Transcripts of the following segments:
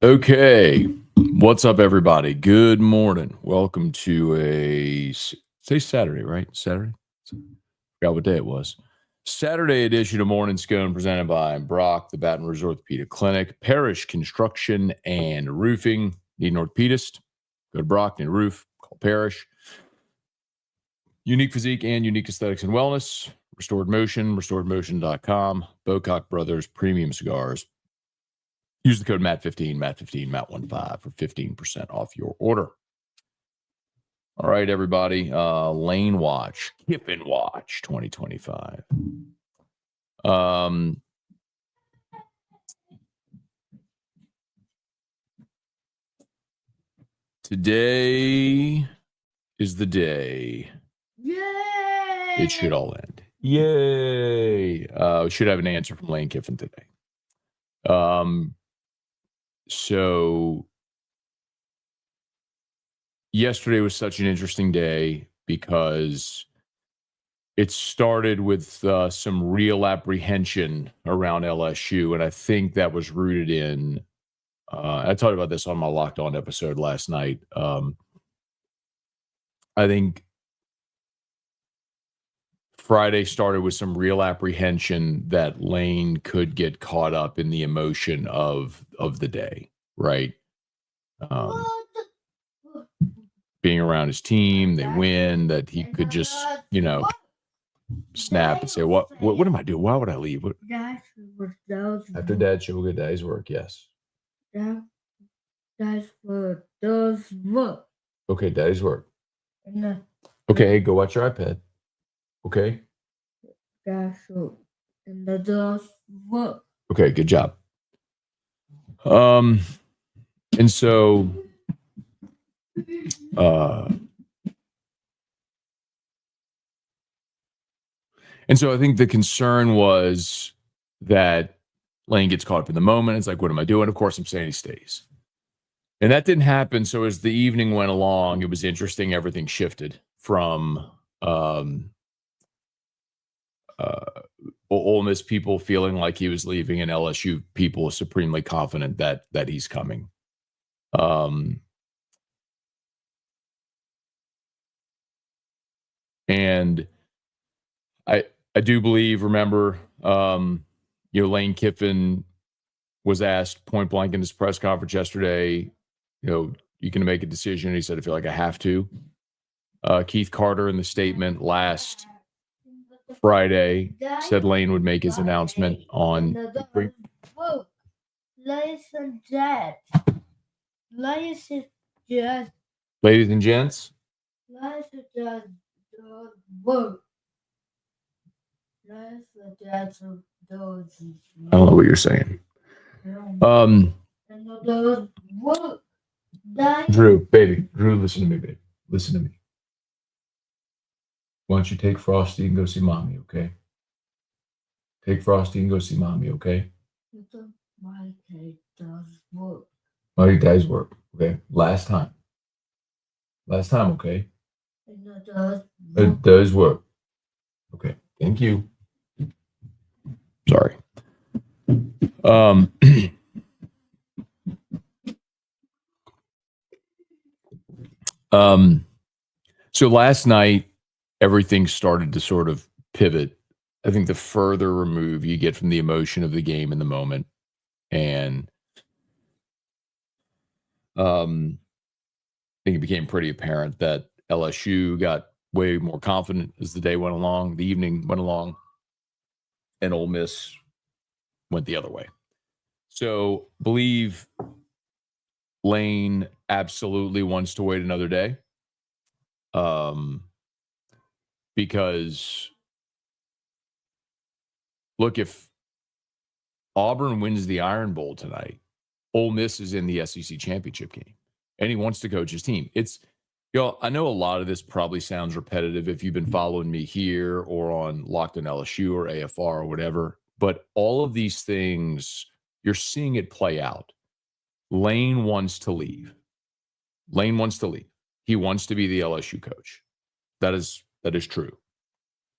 Okay. What's up, everybody? Good morning. Welcome to say Saturday, right? Saturday? Forgot what day it was. Saturday edition of Morning Scone presented by Brock, the Baton Rouge Orthopedic Clinic, Parish Construction and Roofing. Need an orthopedist? Go to Brock, need a roof, call Parish. Unique physique and unique aesthetics and wellness. Restored Motion, restoredmotion.com. Bocock Brothers Premium Cigars. Use the code MAT15, MAT15, MAT15 for 15% off your order. All right, everybody. Lane Watch, Kiffin Watch 2025. Today is the day. Yay! It should all end. Yay! We should have an answer from Lane Kiffin today. So yesterday was such an interesting day because it started with some real apprehension around LSU, and I think that was rooted in. I talked about this on my Locked On episode last night. I think Friday started with some real apprehension that Lane could get caught up in the emotion of the day, right? Being around his team, they win, that he could just, snap and say, what am I doing? Why would I leave? After Dad show good day's work, yes. That's what does work. Okay, Daddy's work. Okay, go watch your iPad. Okay. That's what does work. Okay, good job. And so I think the concern was that Lane gets caught up in the moment. It's like, what am I doing? Of course, I'm saying he stays. And that didn't happen. So as the evening went along, it was interesting. Everything shifted from Ole Miss people feeling like he was leaving and LSU people supremely confident that he's coming. And I do believe, remember, Lane Kiffin was asked point blank in his press conference yesterday, you can make a decision. He said, I feel like I have to. Keith Carter in the statement last Friday said Lane would make his announcement on. Ladies and gents. Ladies and gents. I don't know what you're saying. Drew, listen to me, baby. Listen to me. Why don't you take Frosty and go see Mommy, okay? Take Frosty and go see Mommy, okay? Mighty does work, okay? Last time, okay? It does work. Okay, thank you. Sorry. So last night, everything started to sort of pivot. I think the further remove you get from the emotion of the game in the moment, and I think it became pretty apparent that LSU got way more confident as the day went along, the evening went along, and Ole Miss went the other way. So believe Lane absolutely wants to wait another day. Because look, if Auburn wins the Iron Bowl tonight, Ole Miss is in the SEC championship game, and he wants to coach his team. I know a lot of this probably sounds repetitive if you've been following me here or on Locked On LSU or AFR or whatever, but all of these things, you're seeing it play out. Lane wants to leave. He wants to be the LSU coach. That is true.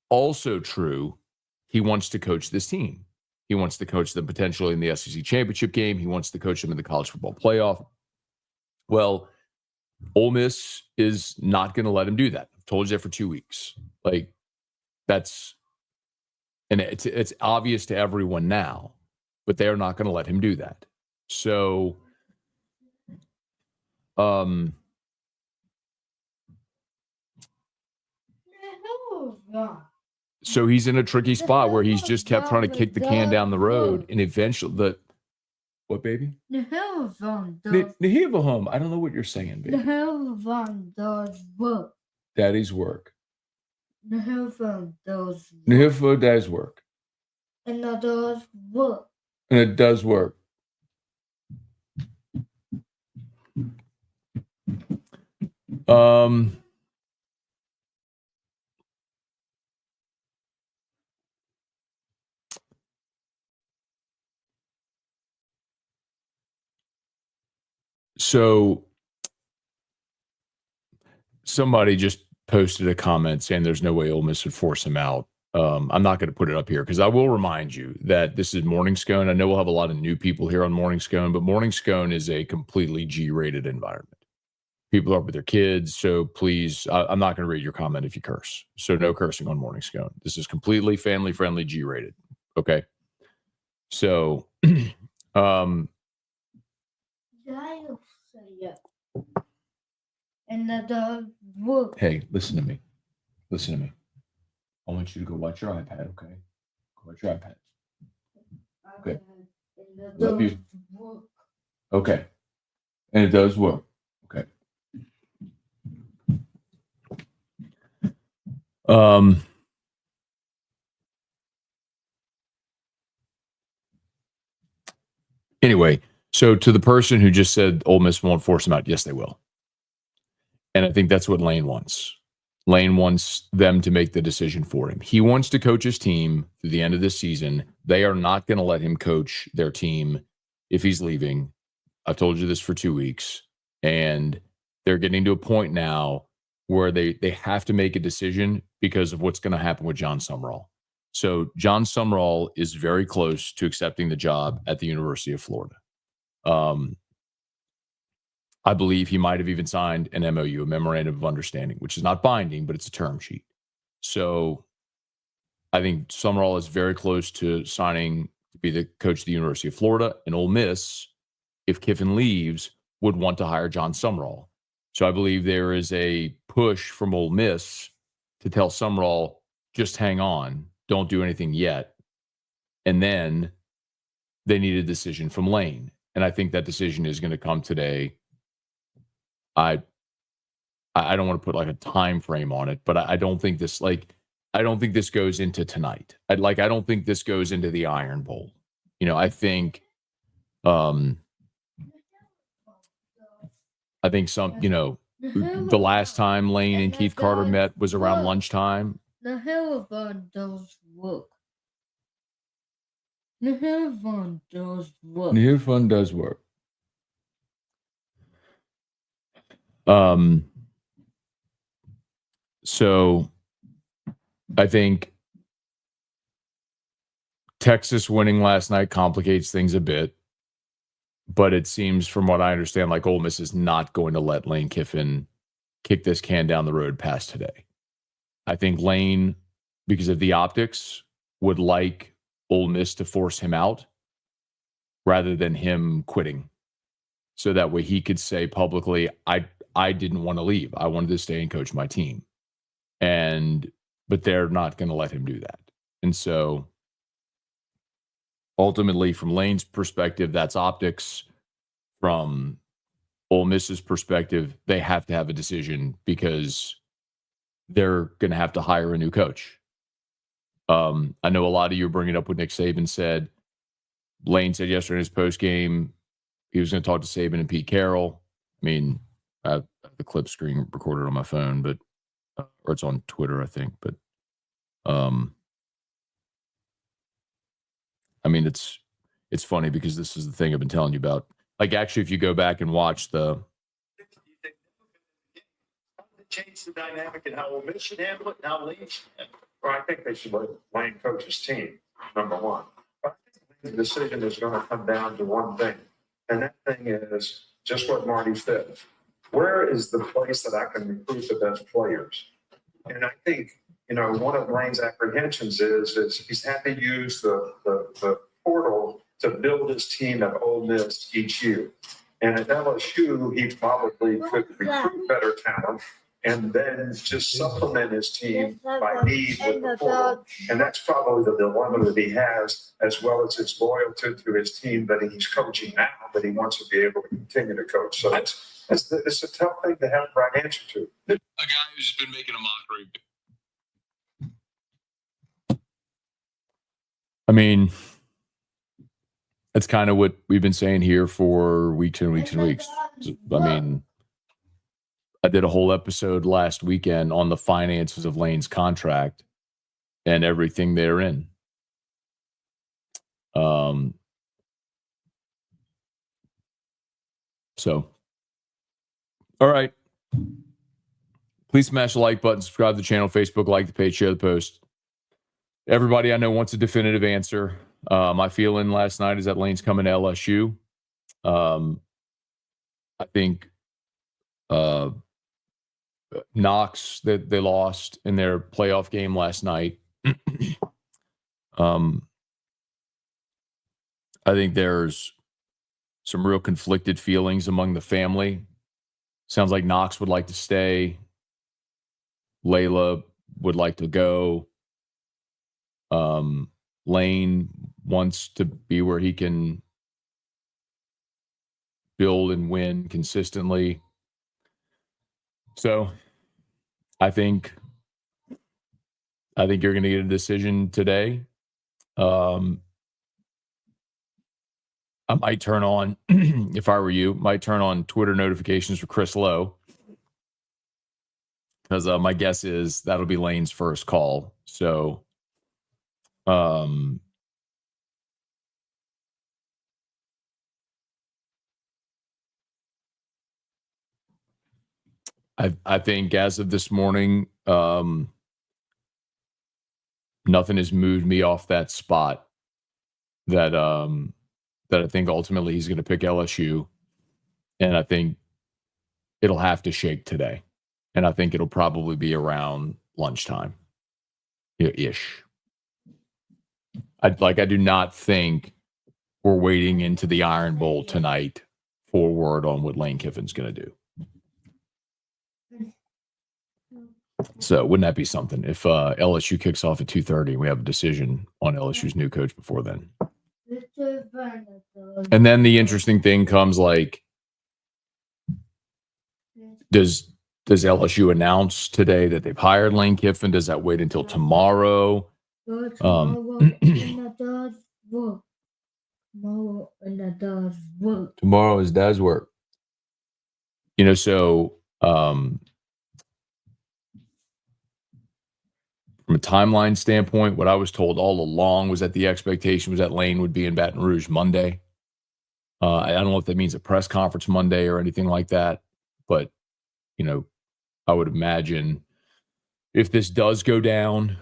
Also true, he wants to coach this team. He wants to coach them potentially in the SEC championship game. He wants to coach them in the college football playoff. Well, Ole Miss is not going to let him do that. I've told you that for 2 weeks. Like, that's, and it's obvious to everyone now, but they are not going to let him do that. So, so he's in a tricky spot where he's just kept trying to kick the can down the road, and eventually what, baby? Nihilvahom. I don't know what you're saying, baby. Nihilvahom does work. Daddy's work. Nihilvahom does work. Nihilvah does work. And it does work. And it does work. So somebody just posted a comment saying there's no way Ole Miss would force him out. I'm not going to put it up here because I will remind you that this is Morning Scone. I know we'll have a lot of new people here on Morning Scone, but Morning Scone is a completely G-rated environment. People are up with their kids, so please, I'm not going to read your comment if you curse. So no cursing on Morning Scone. This is completely family-friendly, G-rated. Okay? So, And it does work. Hey, listen to me. Listen to me. I want you to go watch your iPad, okay? Go watch your iPad. Okay. Love you. Work. Okay. And it does work. Okay. Anyway, so to the person who just said Ole Miss won't force him out, yes, they will. And I think that's what Lane wants. Lane wants them to make the decision for him. He wants to coach his team through the end of this season. They are not going to let him coach their team if he's leaving. I've told you this for 2 weeks. And they're getting to a point now where they have to make a decision because of what's going to happen with John Sumrall. So John Sumrall is very close to accepting the job at the University of Florida. I believe he might have even signed an MOU, a memorandum of understanding, which is not binding, but it's a term sheet. So I think Sumrall is very close to signing to be the coach of the University of Florida. And Ole Miss, if Kiffin leaves, would want to hire John Sumrall. So I believe there is a push from Ole Miss to tell Sumrall, just hang on, don't do anything yet. And then they need a decision from Lane. And I think that decision is going to come today. I don't want to put like a time frame on it, but I don't think this goes into tonight. I don't think this goes into the Iron Bowl. I think the last time Lane and Keith Carter met was around lunchtime. The Hillvan does work. The Hillvan does work. The Hillvan does work. So I think Texas winning last night complicates things a bit, but it seems from what I understand, like Ole Miss is not going to let Lane Kiffin kick this can down the road past today. I think Lane, because of the optics, would like Ole Miss to force him out rather than him quitting. So that way he could say publicly, I didn't want to leave. I wanted to stay and coach my team. But they're not going to let him do that. And so ultimately, from Lane's perspective, that's optics. From Ole Miss's perspective, they have to have a decision because they're going to have to hire a new coach. I know a lot of you are bringing up what Nick Saban said. Lane said yesterday in his post game he was going to talk to Saban and Pete Carroll. I mean, I have the clip screen recorded on my phone, but or it's on Twitter, I think. But I mean, it's funny because this is the thing I've been telling you about. Like, actually, if you go back and watch the change the dynamic and how Ole Miss should handle it and how Lane should handle it. Well, I think they should let Lane coach his team, number one. But I think the decision is going to come down to one thing, and that thing is just what Marty said. Where is the place that I can recruit the best players? And I think, one of Lane's apprehensions is he's had to use the portal to build his team at Ole Miss each year. And at LSU, he probably could recruit better talent and then just supplement his team by need with the portal. And that's probably the dilemma that he has, as well as his loyalty to his team that he's coaching now, that he wants to be able to continue to coach. So it's a tough thing to have the right answer to. A guy who's been making a mockery. I mean, that's kind of what we've been saying here for weeks and weeks and weeks. I mean, I did a whole episode last weekend on the finances of Lane's contract and everything therein. So, all right. Please smash the like button, subscribe to the channel, Facebook, like the page, share the post. Everybody I know wants a definitive answer. My feeling last night is that Lane's coming to LSU. I think Knox, that they lost in their playoff game last night. I think there's some real conflicted feelings among the family. Sounds like Knox would like to stay. Layla would like to go. Lane wants to be where he can build and win consistently. So I think you're going to get a decision today. I might turn on, if I were you, might turn on Twitter notifications for Chris Lowe, because my guess is that'll be Lane's first call. So, I think as of this morning, nothing has moved me off that spot that I think ultimately he's going to pick LSU, and I think it'll have to shake today, and I think it'll probably be around lunchtime, ish. I do not think we're waiting into the Iron Bowl tonight for word on what Lane Kiffin's going to do. So wouldn't that be something if LSU kicks off at 2:30 and we have a decision on LSU's new coach before then? And then the interesting thing comes, like, does LSU announce today that they've hired Lane Kiffin? Does that wait until tomorrow? Tomorrow is Dad's work. So from a timeline standpoint, what I was told all along was that the expectation was that Lane would be in Baton Rouge Monday. I don't know if that means a press conference Monday or anything like that, but, I would imagine if this does go down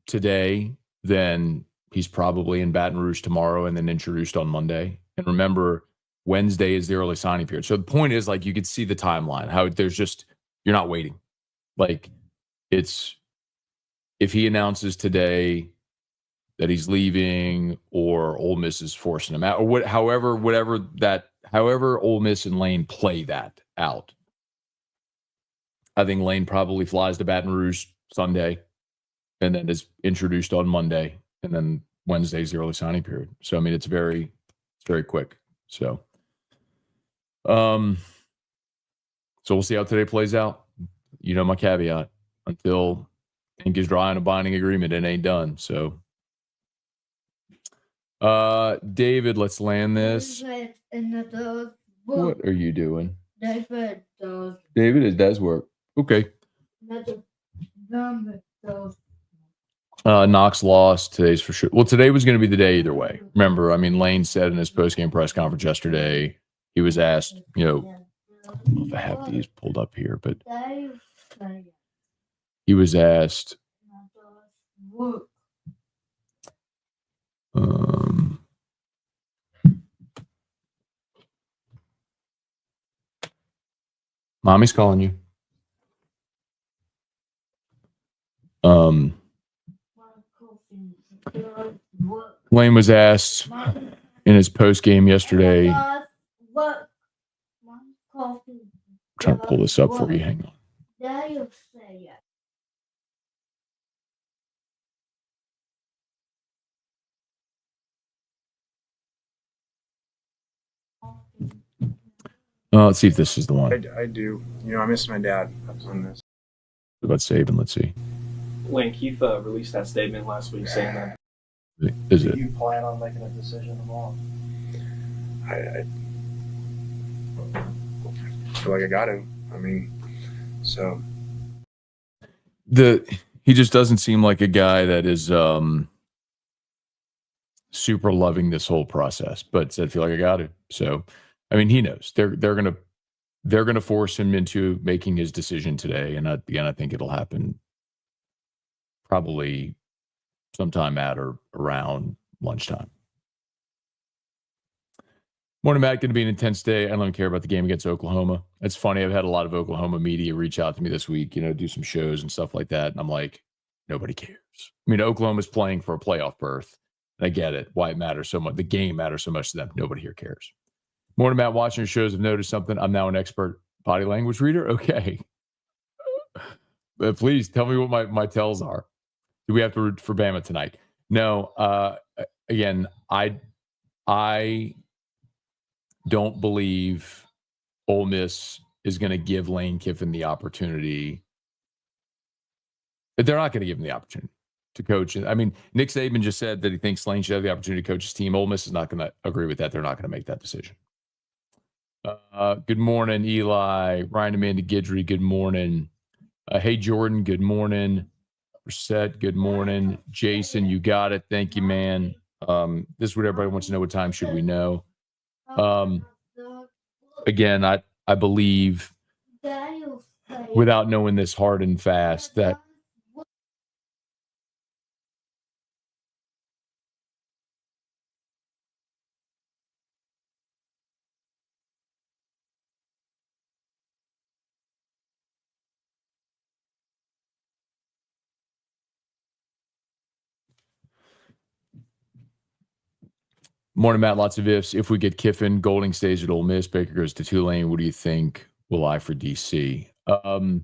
today, then he's probably in Baton Rouge tomorrow and then introduced on Monday. And remember, Wednesday is the early signing period. So the point is, like, you could see the timeline, how there's just, you're not waiting. Like, it's, if he announces today that he's leaving, or Ole Miss is forcing him out, or however Ole Miss and Lane play that out, I think Lane probably flies to Baton Rouge Sunday and then is introduced on Monday, and then Wednesday's the early signing period. So, I mean, it's very quick. So, so we'll see how today plays out. My caveat, until ink is dry on a binding agreement, it ain't done. So, David, let's land this. What are you doing? David, is Dad's work. Okay. Knox lost. Today's for sure. Well, today was going to be the day either way. Remember, I mean, Lane said in his post-game press conference yesterday, he was asked, I don't know if I have these pulled up here, but he was asked, Mommy's calling you. Lane was asked in his post game yesterday. I'm trying to pull this up for you. Hang on. Let's see if this is the one. I do. You know, I miss my dad on this. About Saban, let's see. Lane Keith released that statement last week saying that. Is it? Do you plan on making a decision tomorrow? I feel like I got him. I mean, so. He just doesn't seem like a guy that is super loving this whole process, but said, I feel like I got it. So, I mean, he knows they're gonna force him into making his decision today, and I think it'll happen probably sometime at or around lunchtime. Morning, Matt. Going to be an intense day. I don't even care about the game against Oklahoma. It's funny. I've had a lot of Oklahoma media reach out to me this week, do some shows and stuff like that. And I'm like, nobody cares. I mean, Oklahoma's playing for a playoff berth. And I get it, why it matters so much. The game matters so much to them. Nobody here cares. Morning, Matt. Watching your shows, have noticed something. I'm now an expert body language reader. Okay. But please tell me what my tells are. Do we have to root for Bama tonight? No. Again, I don't believe Ole Miss is going to give Lane Kiffin the opportunity. They're not going to give him the opportunity to coach. I mean, Nick Saban just said that he thinks Lane should have the opportunity to coach his team. Ole Miss is not going to agree with that. They're not going to make that decision. Good morning, Eli. Ryan, Amanda, Guidry, good morning. Hey, Jordan, good morning. Brissett, good morning. Jason, you got it. Thank you, man. This is what everybody wants to know. What time should we know? Again, I believe, without knowing this hard and fast, that morning, Matt. Lots of ifs. If we get Kiffin, Golding stays at Ole Miss, Baker goes to Tulane. What do you think will I for DC? So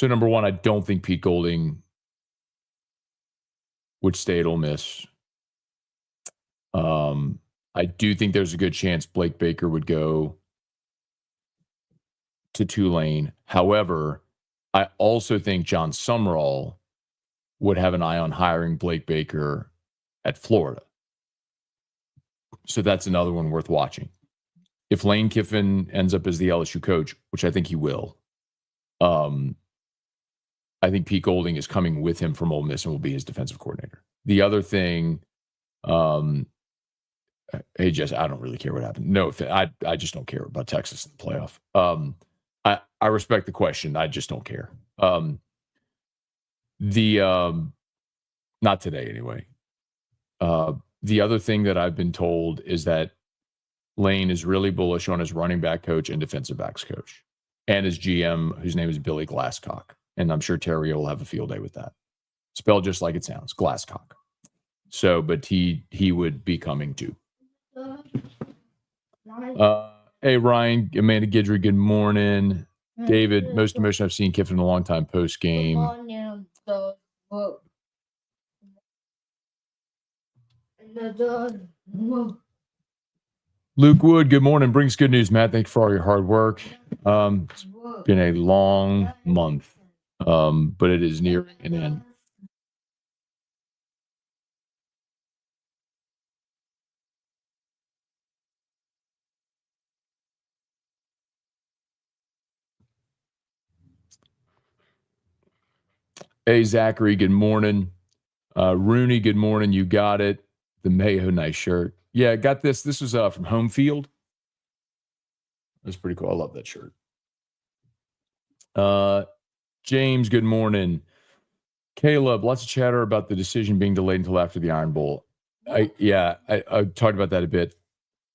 number one, I don't think Pete Golding would stay at Ole Miss. I do think there's a good chance Blake Baker would go to Tulane. However, I also think John Sumrall would have an eye on hiring Blake Baker at Florida. So that's another one worth watching. If Lane Kiffin ends up as the LSU coach, which I think he will, I think Pete Golding is coming with him from Ole Miss and will be his defensive coordinator. The other thing, hey, Jess, I don't really care what happened. No, I just don't care about Texas in the playoff. I respect the question. I just don't care. Not today anyway. The other thing that I've been told is that Lane is really bullish on his running back coach and defensive backs coach and his GM, whose name is Billy Glasscock. And I'm sure Terry will have a field day with that. Spelled just like it sounds, Glasscock. So, but he would be coming too. Hey, Ryan, Amanda Guidry, good morning. David, most emotion I've seen Kiffin in a long time post game. Luke Wood, good morning. Brings good news, Matt. Thanks for all your hard work. It's been a long month, but it is nearing an end. Hey, Zachary, good morning. Rooney, good morning. You got it. The Mayo, nice shirt. Yeah, got this. This was from Home Field. That's pretty cool. I love that shirt. James, good morning. Caleb, lots of chatter about the decision being delayed until after the Iron Bowl. I talked about that a bit.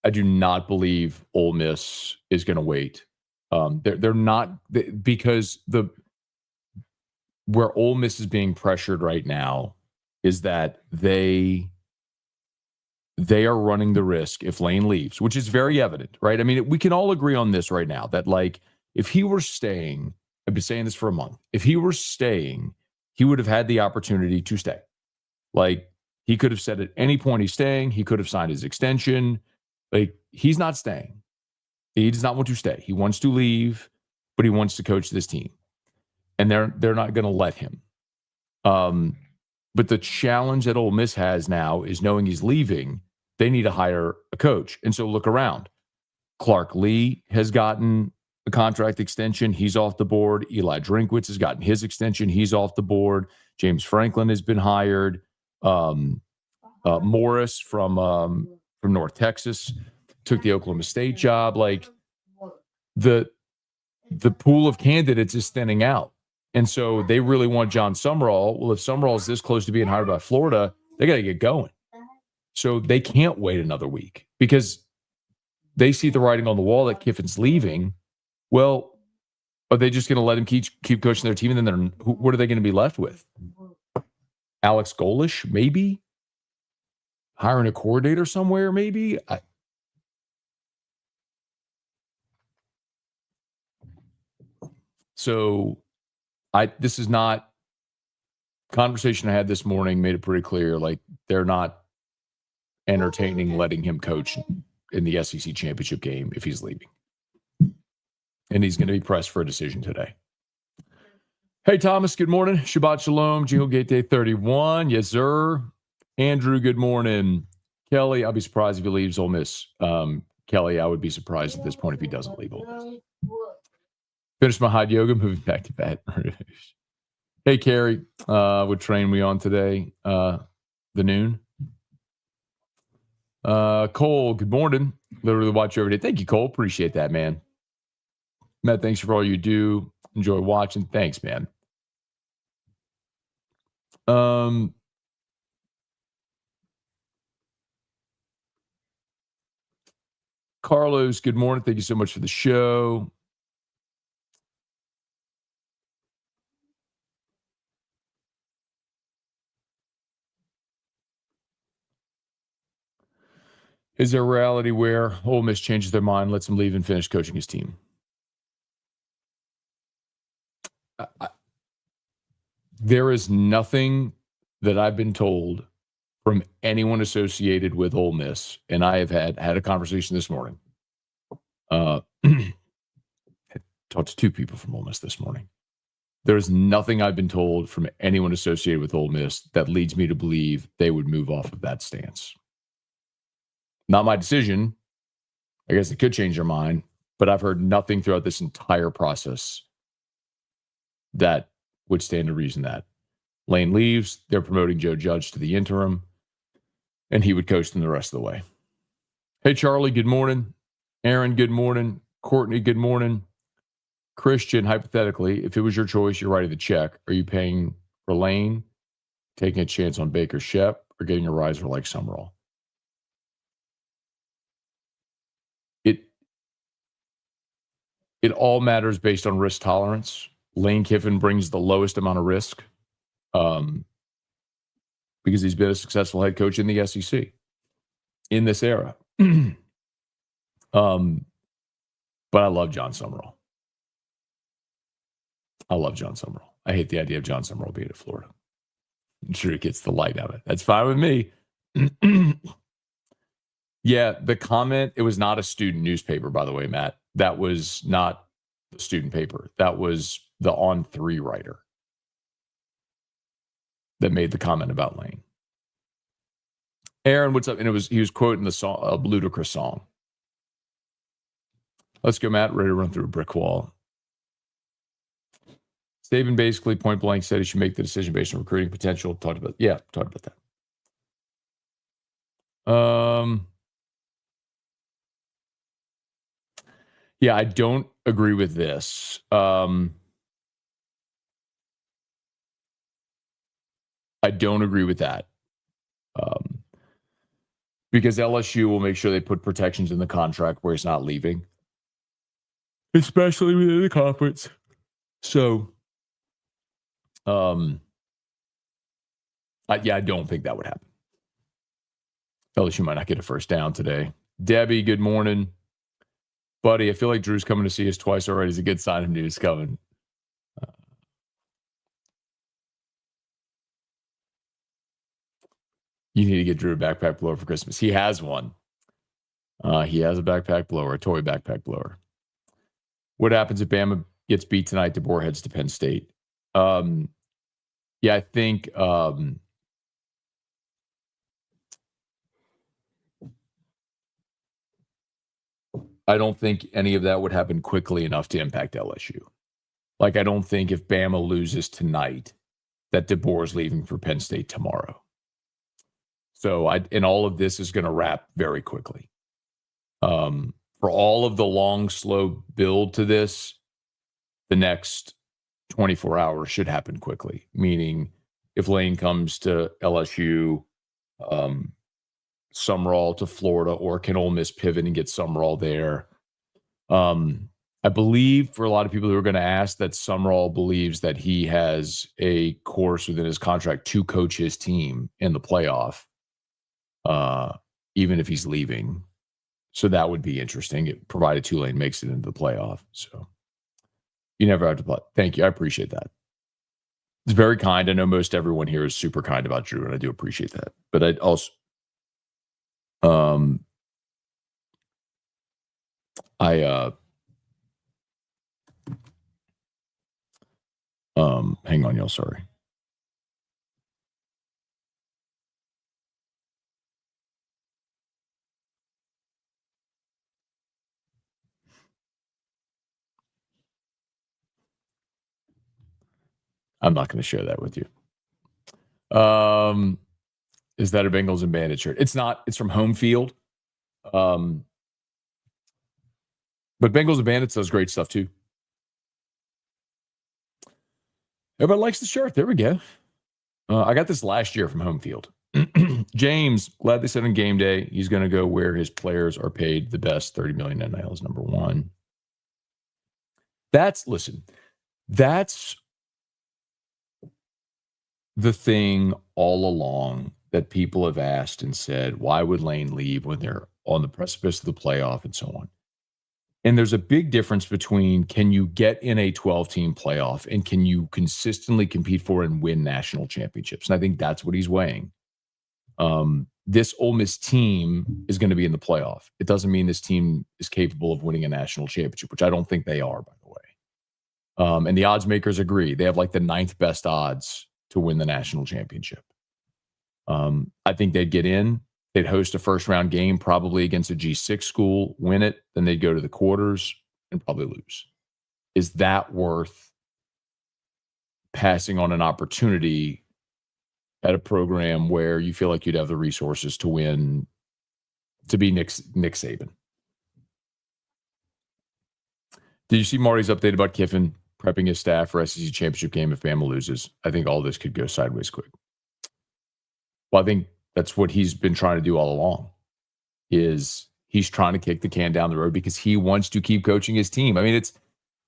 I do not believe Ole Miss is going to wait. They're not because where Ole Miss is being pressured right now is that they are running the risk if Lane leaves, which is very evident, right? I mean, we can all agree on this right now that like if he were staying, I've been saying this for a month. If he were staying, he would have had the opportunity to stay. Like he could have said at any point he's staying. He could have signed his extension. Like he's not staying. He does not want to stay. He wants to leave, but he wants to coach this team, and they're not going to let him. But the challenge that Ole Miss has now is knowing he's leaving. They need to hire a coach, and so look around. Clark Lee has gotten a contract extension. He's off the board. Eli Drinkwitz has gotten his extension. He's off the board. James Franklin has been hired. Morris from North Texas took the Oklahoma State job. Like the pool of candidates is thinning out. And so they really want John Summerall. Well, if Summerall is this close to being hired by Florida, they got to get going. So they can't wait another week because they see the writing on the wall that Kiffin's leaving. Well, are they just going to let him keep coaching their team? And then what are they going to be left with? Alex Golish, maybe? Hiring a coordinator somewhere, maybe? This is not conversation I had this morning made it pretty clear. Like they're not entertaining letting him coach in the SEC championship game if he's leaving. And he's going to be pressed for a decision today. Hey, Thomas, good morning. Shabbat Shalom. Jingle Gate Day 31. Yes, sir. Andrew, good morning. Kelly, I'll be surprised if he leaves Ole Miss. Kelly, I would be surprised at this point if he doesn't leave Ole Miss. Finished my hot yoga, moving back to Baton Rouge. Hey, Carrie, what train we on today? The noon. Cole, good morning. Literally watch you every day. Thank you, Cole. Appreciate that, man. Matt, thanks for all you do. Enjoy watching. Thanks, man. Carlos, good morning. Thank you so much for the show. Is there a reality where Ole Miss changes their mind, lets him leave, and finish coaching his team? There is nothing that I've been told from anyone associated with Ole Miss, and I have had a conversation this morning. I talked to two people from Ole Miss this morning. There is nothing I've been told from anyone associated with Ole Miss that leads me to believe they would move off of that stance. Not my decision. I guess they could change their mind, but I've heard nothing throughout this entire process that would stand to reason that. Lane leaves, they're promoting Joe Judge to the interim, and he would coach them the rest of the way. Hey, Charlie, good morning. Aaron, good morning. Courtney, good morning. Christian, hypothetically, if it was your choice, you're writing the check. Are you paying for Lane, taking a chance on Baker Shep, or getting a riser like Summerall? It all matters based on risk tolerance. Lane Kiffin brings the lowest amount of risk because he's been a successful head coach in the SEC in this era. But I love John Summerall. I hate the idea of John Summerall being at Florida. I'm sure he gets the light out of it. That's fine with me. Yeah, the comment, it was not a student newspaper, by the way, Matt. That was not the student paper. That was the On3 writer that made the comment about Lane. Aaron, what's up? And he was quoting the song, a Ludacris song. Let's go, Matt. Ready to run through a brick wall. Saban basically point blank said he should make the decision based on recruiting potential. Talked about that. Yeah, I don't agree with this. I don't agree with that. because LSU will make sure they put protections in the contract where he's not leaving, especially within the conference. So, I don't think that would happen. LSU might not get a first down today. Debbie, good morning. Buddy, I feel like Drew's coming to see us twice already. It's a good sign of news coming. You need to get Drew a backpack blower for Christmas. He has one. He has a backpack blower, a toy backpack blower. What happens if Bama gets beat tonight? DeBoer heads to Penn State. I think I don't think any of that would happen quickly enough to impact LSU. Like, I don't think if Bama loses tonight that DeBoer's leaving for Penn State tomorrow. So, and all of this is going to wrap very quickly. For all of the long, slow build to this, the next 24 hours should happen quickly. Meaning, if Lane comes to LSU, Sumrall to Florida, or can Ole Miss pivot and get Sumrall there? I believe for a lot of people who are going to ask that Sumrall believes that he has a course within his contract to coach his team in the playoff, even if he's leaving. So that would be interesting, provided Tulane makes it into the playoff. So you never have to play. Thank you. I appreciate that. It's very kind. I know most everyone here is super kind about Drew, and I do appreciate that. But I also, hang on, y'all. Sorry. I'm not going to share that with you. Is that a Bengals and Bandit shirt? It's not. It's from Home Field. But Bengals and Bandits does great stuff too. Everybody likes the shirt. There we go. I got this last year from Home Field. James, glad they said on game day he's going to go where his players are paid the best. $30 million NIL is number one. That's the thing all along that people have asked and said, why would Lane leave when they're on the precipice of the playoff and so on? And there's a big difference between can you get in a 12-team playoff and can you consistently compete for and win national championships? And I think that's what he's weighing. This Ole Miss team is going to be in the playoff. It doesn't mean this team is capable of winning a national championship, which I don't think they are, by the way. And the odds makers agree. They have like the 9th best odds to win the national championship. I think they'd get in. They'd host a first-round game probably against a G6 school, win it, then they'd go to the quarters and probably lose. Is that worth passing on an opportunity at a program where you feel like you'd have the resources to win, to be Nick Saban? Did you see Marty's update about Kiffin prepping his staff for SEC championship game if Bama loses? I think all this could go sideways quick. Well, I think that's what he's been trying to do all along, is he's trying to kick the can down the road because he wants to keep coaching his team. I mean,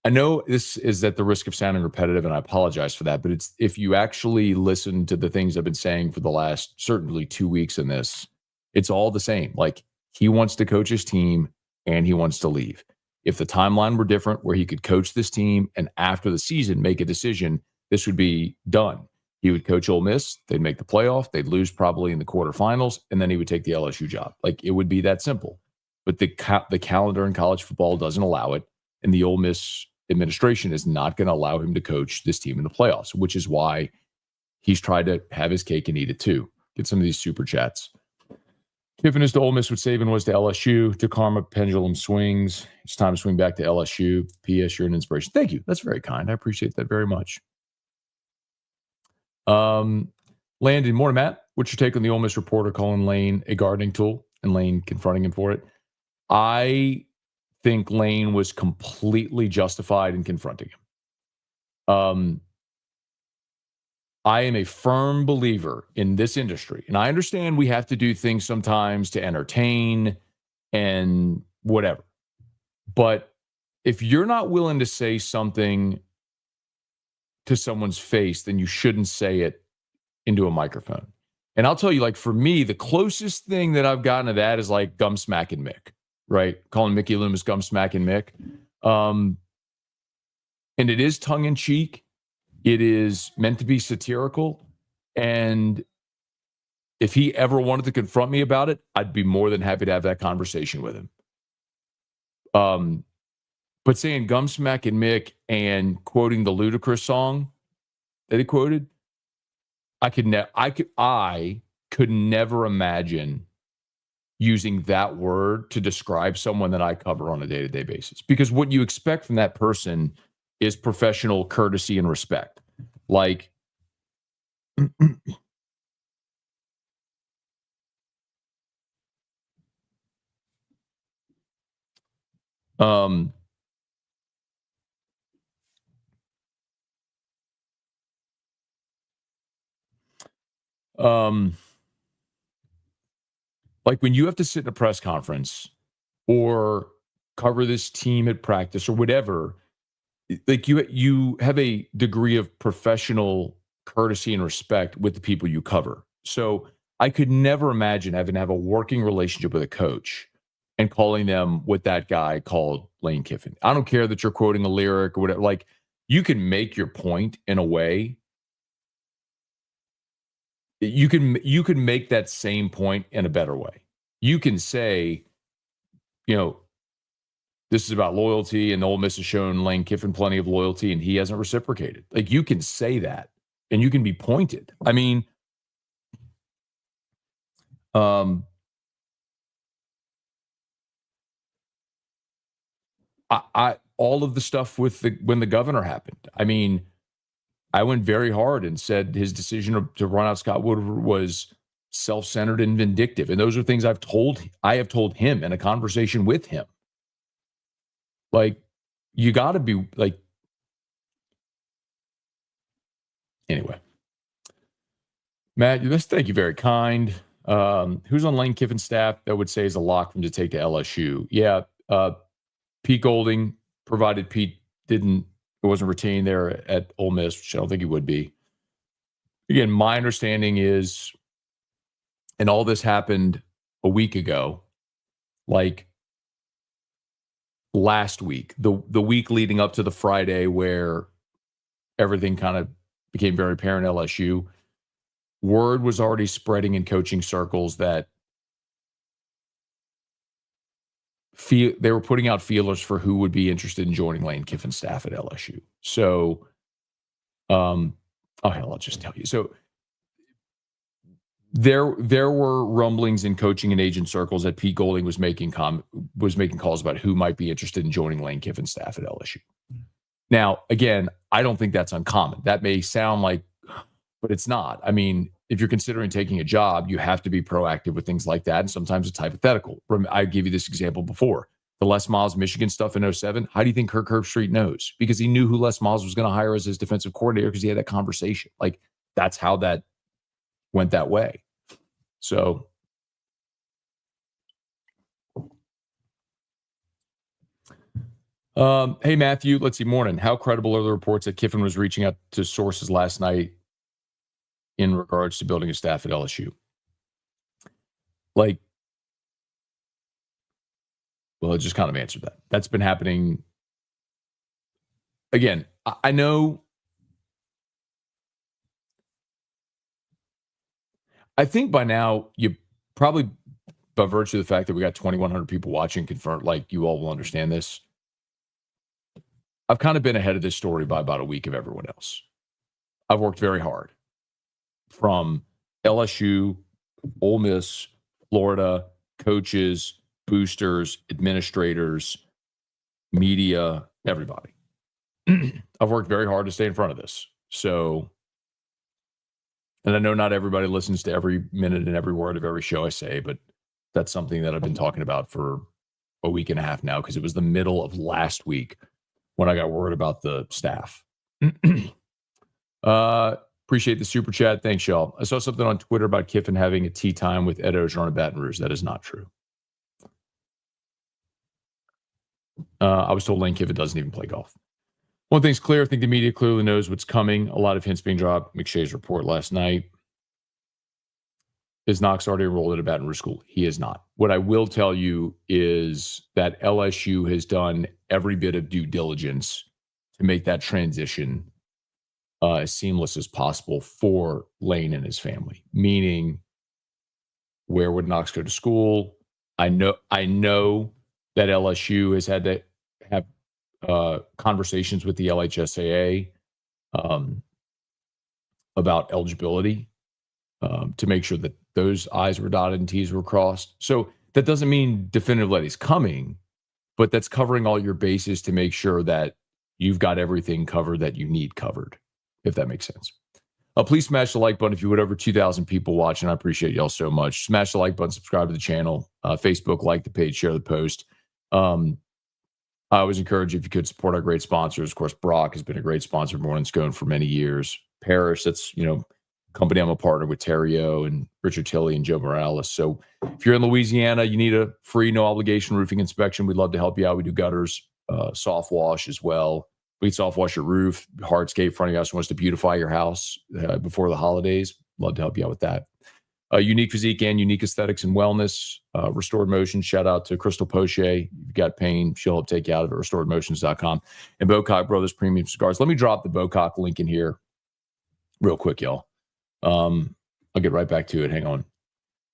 I know this is at the risk of sounding repetitive, and I apologize for that, but it's, if you actually listen to the things I've been saying for the last certainly 2 weeks in this, it's all the same. Like, he wants to coach his team and he wants to leave. If the timeline were different, where he could coach this team and after the season make a decision, this would be done. He would coach Ole Miss. They'd make the playoff. They'd lose probably in the quarterfinals, and then he would take the LSU job. Like, it would be that simple. But the calendar in college football doesn't allow it, and the Ole Miss administration is not going to allow him to coach this team in the playoffs, which is why he's tried to have his cake and eat it too. Get some of these super chats. Kiffin is to Ole Miss what Saban was to LSU. To Karma, pendulum swings. It's time to swing back to LSU. P.S. You're an inspiration. Thank you. That's very kind. I appreciate that very much. Landon, morning, Matt. What's your take on the Ole Miss reporter calling Lane a gardening tool and Lane confronting him for it? I think Lane was completely justified in confronting him. I am a firm believer in this industry. And I understand we have to do things sometimes to entertain and whatever. But if you're not willing to say something to someone's face, then you shouldn't say it into a microphone. And I'll tell you, like, for me, the closest thing that I've gotten to that is like gum smacking Mick, right? Calling Mickey Loomis gum smacking Mick. And it is tongue in cheek. It is meant to be satirical. And if he ever wanted to confront me about it, I'd be more than happy to have that conversation with him. But saying gum smacking Mick and quoting the Ludacris song that he quoted, I could never imagine using that word to describe someone that I cover on a day-to-day basis. Because what you expect from that person is professional courtesy and respect. Like, like when you have to sit in a press conference or cover this team at practice or whatever, like you have a degree of professional courtesy and respect with the people you cover. So I could never imagine having to have a working relationship with a coach and calling them what that guy called Lane Kiffin. I don't care that you're quoting a lyric or whatever. Like, you can make your point in a way. You can make that same point in a better way. You can say, this is about loyalty, and Ole Miss has shown Lane Kiffin plenty of loyalty, and he hasn't reciprocated. Like, you can say that, and you can be pointed. I mean, I all of the stuff with when the governor happened. I mean, I went very hard and said his decision to run out Scott Woodward was self-centered and vindictive, and those are things I have told him in a conversation with him. Like, you got to be like, anyway. Matt, thank you, very kind. Who's on Lane Kiffin's staff that would say is a lock for him to take to LSU? Yeah, Pete Golding, provided Pete wasn't retained there at Ole Miss, which I don't think he would be. Again, my understanding is, and all this happened a week ago, like last week, the week leading up to the Friday where everything kind of became very apparent at LSU, word was already spreading in coaching circles that they were putting out feelers for who would be interested in joining Lane Kiffin's staff at LSU. So, I'll just tell you. So there were rumblings in coaching and agent circles that Pete Golding was making calls about who might be interested in joining Lane Kiffin's staff at LSU. Now, again, I don't think that's uncommon. That may sound like, but it's not. I mean, if you're considering taking a job, you have to be proactive with things like that. And sometimes it's hypothetical. I gave you this example before. The Les Miles Michigan stuff in 2007. How do you think Kirk Herbstreit knows? Because he knew who Les Miles was going to hire as his defensive coordinator because he had that conversation. Like, that's how that went that way. So, hey, Matthew, let's see. Morning. How credible are the reports that Kiffin was reaching out to sources last night in regards to building a staff at LSU? Like, well, it just kind of answered that. That's been happening. Again, I know. I think by now, you probably, by virtue of the fact that we got 2,100 people watching, confirmed, like, you all will understand this. I've kind of been ahead of this story by about a week of everyone else. I've worked very hard from LSU, Ole Miss, Florida, coaches, boosters, administrators, media, everybody. I've worked very hard to stay in front of this. So, and I know not everybody listens to every minute and every word of every show I say, but that's something that I've been talking about for a week and a half now, because it was the middle of last week when I got word about the staff. Appreciate the super chat. Thanks, y'all. I saw something on Twitter about Kiffin having a tea time with Ed Ogeron at Baton Rouge. That is not true. I was told Lane Kiffin doesn't even play golf. One thing's clear. I think the media clearly knows what's coming. A lot of hints being dropped. McShay's report last night. Is Knox already enrolled at a Baton Rouge school? He is not. What I will tell you is that LSU has done every bit of due diligence to make that transition as seamless as possible for Lane and his family. Meaning, where would Knox go to school? I know that LSU has had to have conversations with the LHSAA about eligibility to make sure that those I's were dotted and T's were crossed. So that doesn't mean definitively that he's coming, but that's covering all your bases to make sure that you've got everything covered that you need covered, if that makes sense. Please smash the like button if you would. Over 2,000 people watching. I appreciate y'all so much. Smash the like button, subscribe to the channel, Facebook, like the page, share the post. I always encourage you, if you could, support our great sponsors. Of course, Brock has been a great sponsor of Morning Scone for many years. Parrish, that's, company I'm a partner with, Terrio and Richard Tilley and Joe Morales. So if you're in Louisiana, you need a free, no obligation roofing inspection. We'd love to help you out. We do gutters, soft wash as well. We can soft wash your roof, hardscape, front of your house, wants to beautify your house before the holidays. Love to help you out with that. Unique Physique and Unique Aesthetics and Wellness, Restored Motion. Shout out to Crystal Poche. You've got pain, she'll help take you out of it, restoredmotions.com. And Bocock Brothers Premium Cigars. Let me drop the Bocock link in here real quick, y'all. I'll get right back to it. Hang on.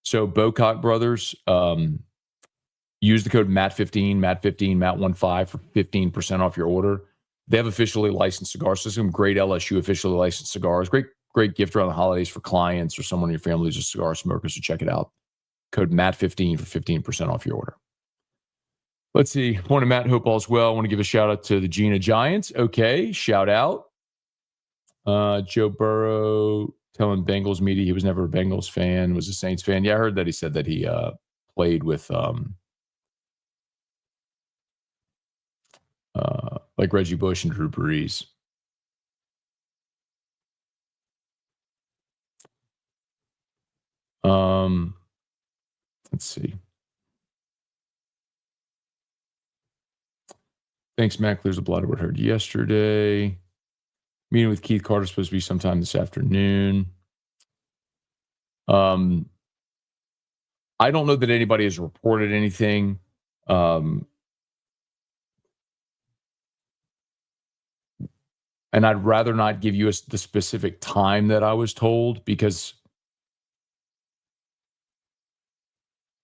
So Bocock Brothers, use the code MAT15, MAT15, MAT15 for 15% off your order. They have officially licensed cigar system, great LSU officially licensed cigars, great gift around the holidays for clients or someone in your family who's a cigar smoker, so check it out. Code MAT15 for 15% off your order. Let's see. Morning, Matt. Hope all's well. I want to give a shout out to the Gina Giants. Okay, shout out. Joe Burrow telling Bengals media he was never a Bengals fan, was a Saints fan. Yeah, I heard that he said that he played with like Reggie Bush and Drew Brees. Let's see. Thanks, Matt. Clears a lot of what I heard yesterday. Meeting with Keith Carter supposed to be sometime this afternoon. I don't know that anybody has reported anything. And I'd rather not give you the specific time that I was told because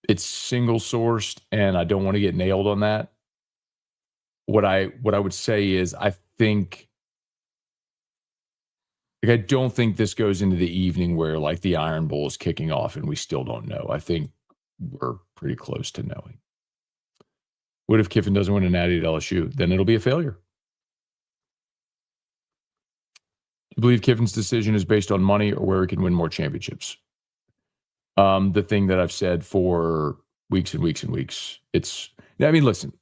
it's single sourced and I don't want to get nailed on that. What I would say is I don't think this goes into the evening where like the Iron Bowl is kicking off and we still don't know. I think we're pretty close to knowing. What if Kiffin doesn't win a natty at LSU? Then it'll be a failure. You believe Kiffin's decision is based on money or where he can win more championships? The thing that I've said for weeks and weeks and weeks. Listen,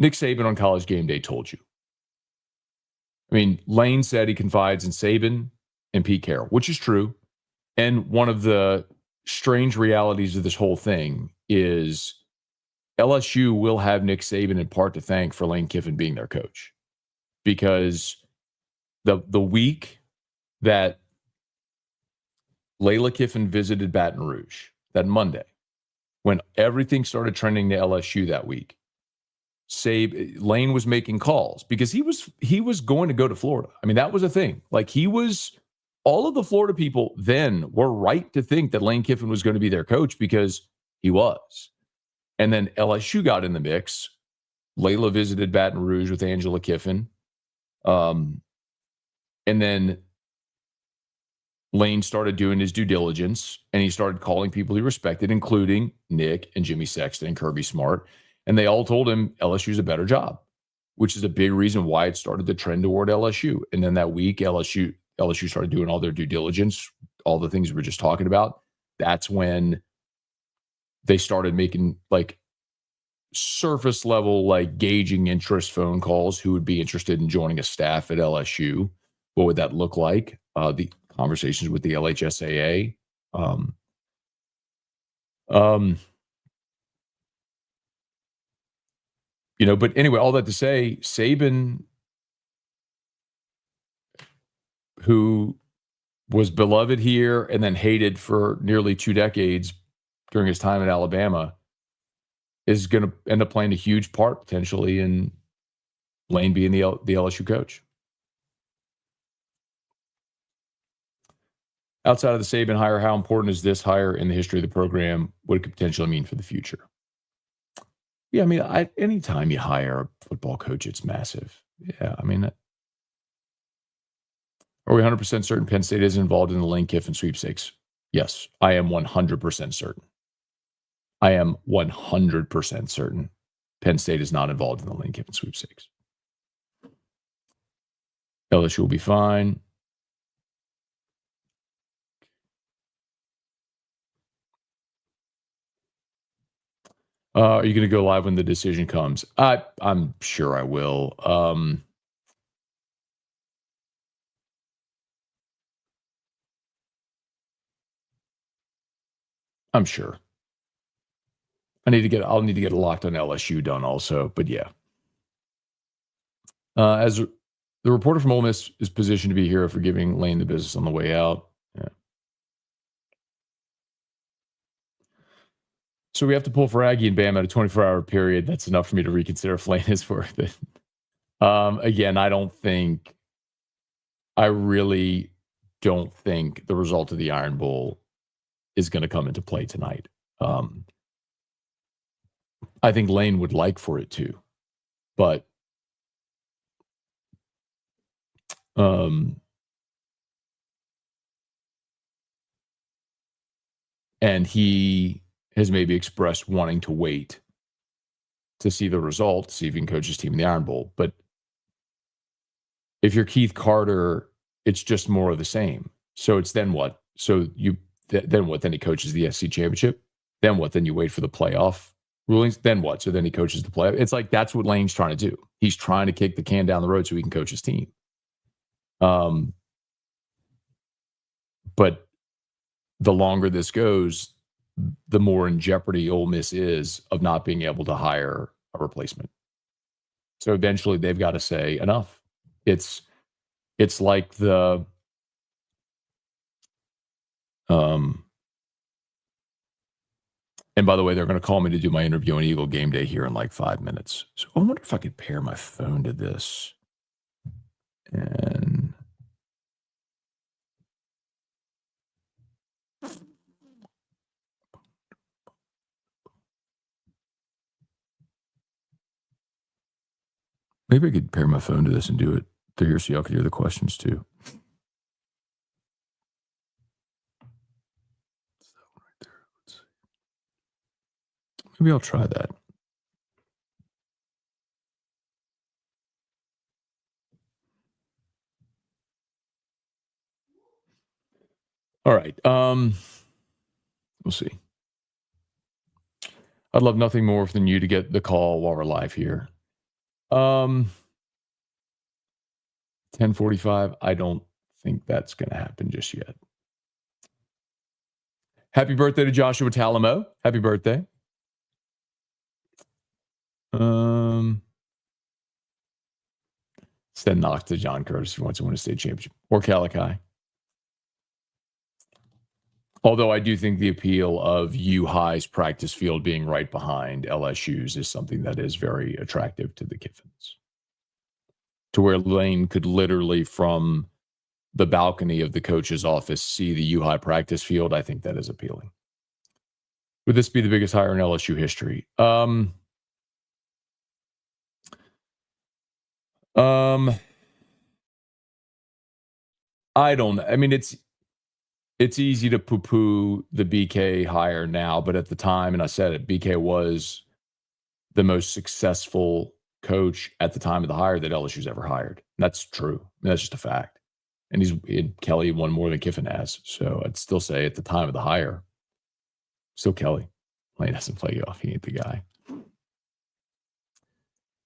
Nick Saban on College Game Day told you. Lane said he confides in Saban and Pete Carroll, which is true. And one of the strange realities of this whole thing is LSU will have Nick Saban in part to thank for Lane Kiffin being their coach. Because the week that Layla Kiffin visited Baton Rouge, that Monday, when everything started trending to LSU that week, Lane was making calls because he was going to go to Florida. That was a thing. All of the Florida people then were right to think that Lane Kiffin was going to be their coach because he was. And then LSU got in the mix. Layla visited Baton Rouge with Angela Kiffin. And then Lane started doing his due diligence and he started calling people he respected, including Nick and Jimmy Sexton and Kirby Smart. And they all told him LSU's a better job, which is a big reason why it started to trend toward LSU. And then that week, LSU started doing all their due diligence, all the things we were just talking about. That's when they started making surface level, gauging interest phone calls. Who would be interested in joining a staff at LSU? What would that look like? The conversations with the LHSAA. But anyway, all that to say, Saban, who was beloved here and then hated for nearly 2 decades during his time at Alabama, is going to end up playing a huge part potentially in Lane being the LSU coach. Outside of the Saban hire, how important is this hire in the history of the program? What it could potentially mean for the future? Yeah, I mean, anytime you hire a football coach, it's massive. Yeah, I mean, are we 100% certain Penn State is involved in the Lane Kiffin sweepstakes? Yes, I am 100% certain. I am 100% certain Penn State is not involved in the Lane Kiffin sweepstakes. LSU will be fine. Are you going to go live when the decision comes? I'm sure I will. I'm sure. I'll need to get a locked on LSU done also, but yeah. As the reporter from Ole Miss is positioned to be a hero for giving Lane the business on the way out. Yeah. So we have to pull for Aggie and Bam at a 24-hour period. That's enough for me to reconsider if Lane is worth it. Again, I really don't think the result of the Iron Bowl is going to come into play tonight. I think Lane would like for it to, but and he has maybe expressed wanting to wait to see the result, see if he can coach his team in the Iron Bowl. But if you're Keith Carter, it's just more of the same. So it's then what? So then what? Then he coaches the SC championship. Then what? Then you wait for the playoff rulings. Then what? So then he coaches the playoff. It's like that's what Lane's trying to do. He's trying to kick the can down the road so he can coach his team. But the longer this goes, the more in jeopardy Ole Miss is of not being able to hire a replacement. So eventually they've got to say enough. It's like the and by the way, they're going to call me to do my interview on Eagle Game Day here in like 5 minutes. So I wonder if I could pair my phone to this. And maybe I could pair my phone to this and do it to here so y'all could hear the questions too. Maybe I'll try that. All right. We'll see. I'd love nothing more than you to get the call while we're live here. 10:45. I don't think that's going to happen just yet. Happy birthday to Joshua Talamo. Happy birthday. Send Knox to John Curtis if he wants to win a state championship. Or Calici. Although I do think the appeal of U-High's practice field being right behind LSU's is something that is very attractive to the Kiffins. To where Lane could literally from the balcony of the coach's office see the U-High practice field, I think that is appealing. Would this be the biggest hire in LSU history? I don't know. I mean, it's easy to poo-poo the BK hire now, but at the time, and I said it, BK was the most successful coach at the time of the hire that LSU's ever hired. That's true. I mean, that's just a fact. And Kelly won more than Kiffin has. So I'd still say at the time of the hire, still Kelly. Lane doesn't play you off. He ain't the guy.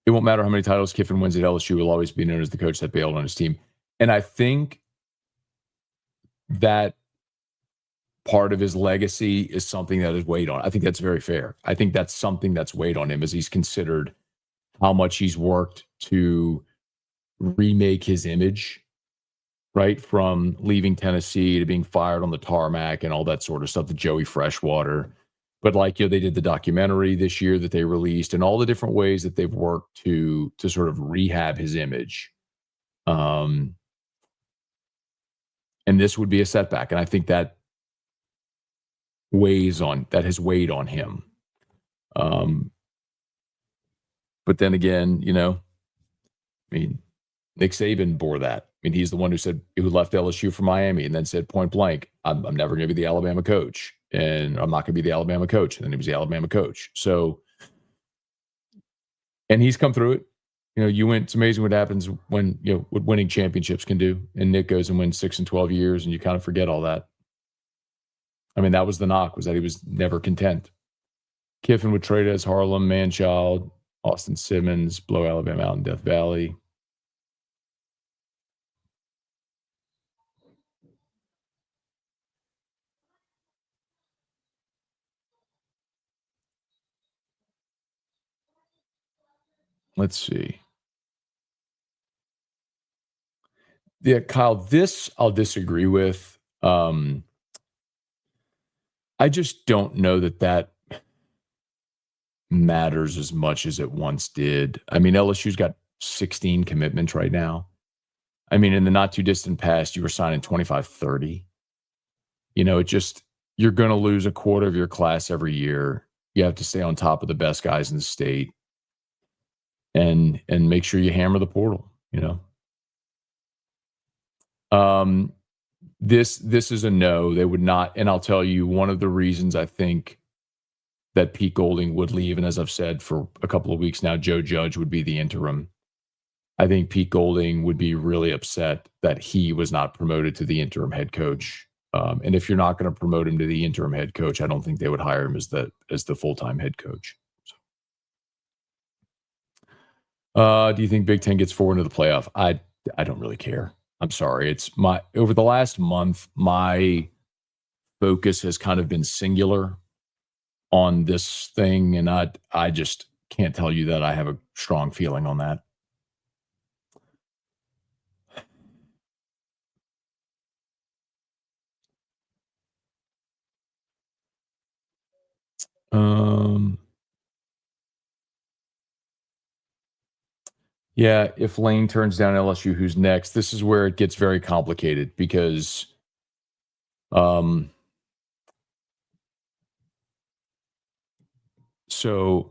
It won't matter how many titles Kiffin wins at LSU. He'll always be known as the coach that bailed on his team. And I think that part of his legacy is something that is weighed on. I think that's very fair. I think that's something that's weighed on him as he's considered how much he's worked to remake his image, right? From leaving Tennessee to being fired on the tarmac and all that sort of stuff, the Joey Freshwater. But like, they did the documentary this year that they released and all the different ways that they've worked to sort of rehab his image. And this would be a setback. And I think that has weighed on him. But then again, Nick Saban bore that. He's the one who left LSU for Miami and then said point blank, I'm never going to be the Alabama coach, and I'm not going to be the Alabama coach. And then he was the Alabama coach. So, and he's come through it. It's amazing what happens when, what winning championships can do. And Nick goes and wins 6 and 12 years, and you kind of forget all that. That was the knock, was that he was never content. Kiffin would trade as Harlem, Manchild, Austin Simmons, blow Alabama out in Death Valley. Let's see. Yeah, Kyle, this I'll disagree with. I just don't know that matters as much as it once did. LSU's got 16 commitments right now. In the not too distant past, you were signing 25, 30. You're going to lose a quarter of your class every year. You have to stay on top of the best guys in the state and make sure you hammer the portal, This is a no. They would not. And I'll tell you, one of the reasons I think that Pete Golding would leave, and as I've said for a couple of weeks now, Joe Judge would be the interim. I think Pete Golding would be really upset that he was not promoted to the interim head coach. And if you're not going to promote him to the interim head coach, I don't think they would hire him as the full-time head coach. Do you think Big Ten gets 4 into the playoff? I don't really care. I'm sorry. Over the last month, my focus has kind of been singular on this thing, and I just can't tell you that I have a strong feeling on that. Yeah, if Lane turns down LSU, who's next? This is where it gets very complicated because so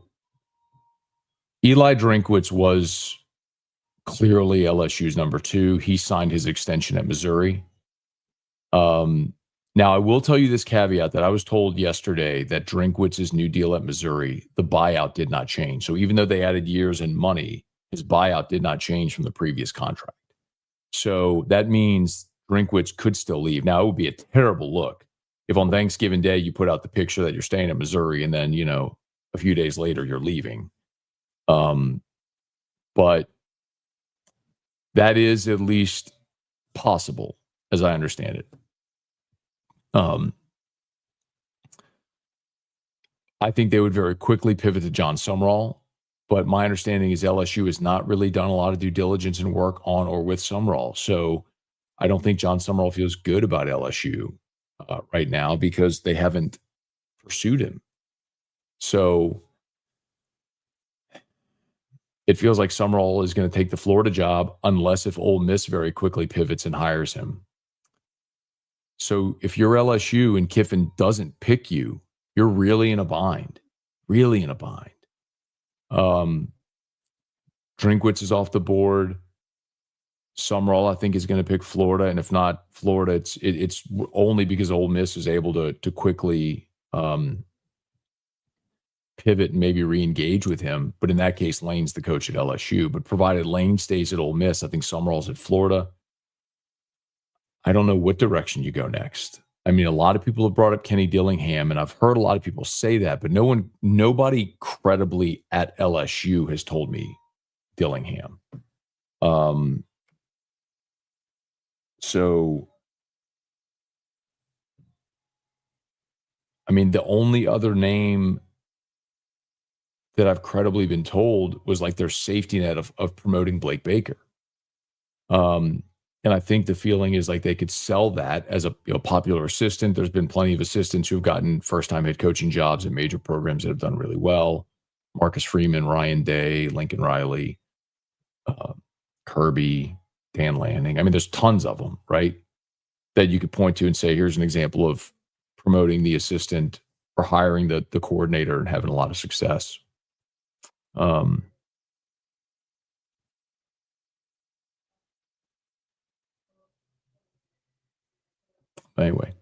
Eli Drinkwitz was clearly LSU's number 2. He signed his extension at Missouri. Now, I will tell you this caveat that I was told yesterday that Drinkwitz's new deal at Missouri, the buyout did not change. So even though they added years and money, his buyout did not change from the previous contract. So that means Drinkwitz could still leave. Now, it would be a terrible look if on Thanksgiving Day you put out the picture that you're staying at Missouri and then, a few days later you're leaving. But that is at least possible, as I understand it. I think they would very quickly pivot to John Sumrall, but my understanding is LSU has not really done a lot of due diligence and work on or with Sumrall. So I don't think John Sumrall feels good about LSU right now because they haven't pursued him. So it feels like Sumrall is going to take the Florida job unless if Ole Miss very quickly pivots and hires him. So if you're LSU and Kiffin doesn't pick you, you're really in a bind. Really in a bind. Drinkwitz is off the board. Sumrall, I think, is going to pick Florida, and if not Florida, it's only because Ole Miss is able to quickly pivot and maybe re-engage with him. But in that case, Lane's the coach at LSU. But provided Lane stays at Ole Miss, I think Sumrall's at Florida. I don't know what direction you go next. A lot of people have brought up Kenny Dillingham, and I've heard a lot of people say that, but nobody credibly at LSU has told me Dillingham. So I mean, the only other name that I've credibly been told was like their safety net of promoting Blake Baker. And I think the feeling is like they could sell that as a popular assistant. There's been plenty of assistants who've gotten first-time head coaching jobs at major programs that have done really well. Marcus Freeman, Ryan Day, Lincoln Riley, Kirby, Dan Lanning. I mean, there's tons of them, right? That you could point to and say, here's an example of promoting the assistant or hiring the coordinator and having a lot of success. Anyway.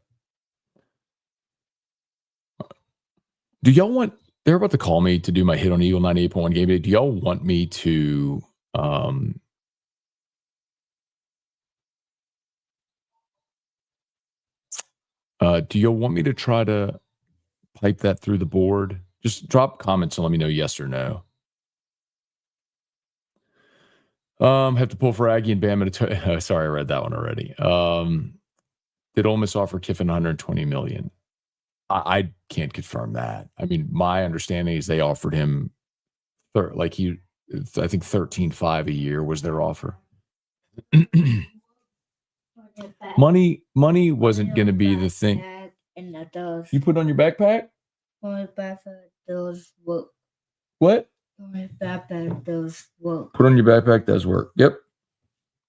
Do y'all want, they're about to call me to do my hit on Eagle 98.1 game day. Do y'all want me to do y'all want me to try to pipe that through the board? Just drop comments and let me know yes or no. Have to pull for Aggie and Bama. Sorry, I read that one already. Did Ole Miss offer Kiffin $120 million? I can't confirm that. I mean, my understanding is they offered him, I think 13.5 a year was their offer. Money wasn't going to be the thing. You put on your backpack? My backpack does work. What? My backpack does work. Put on your backpack does work. Yep.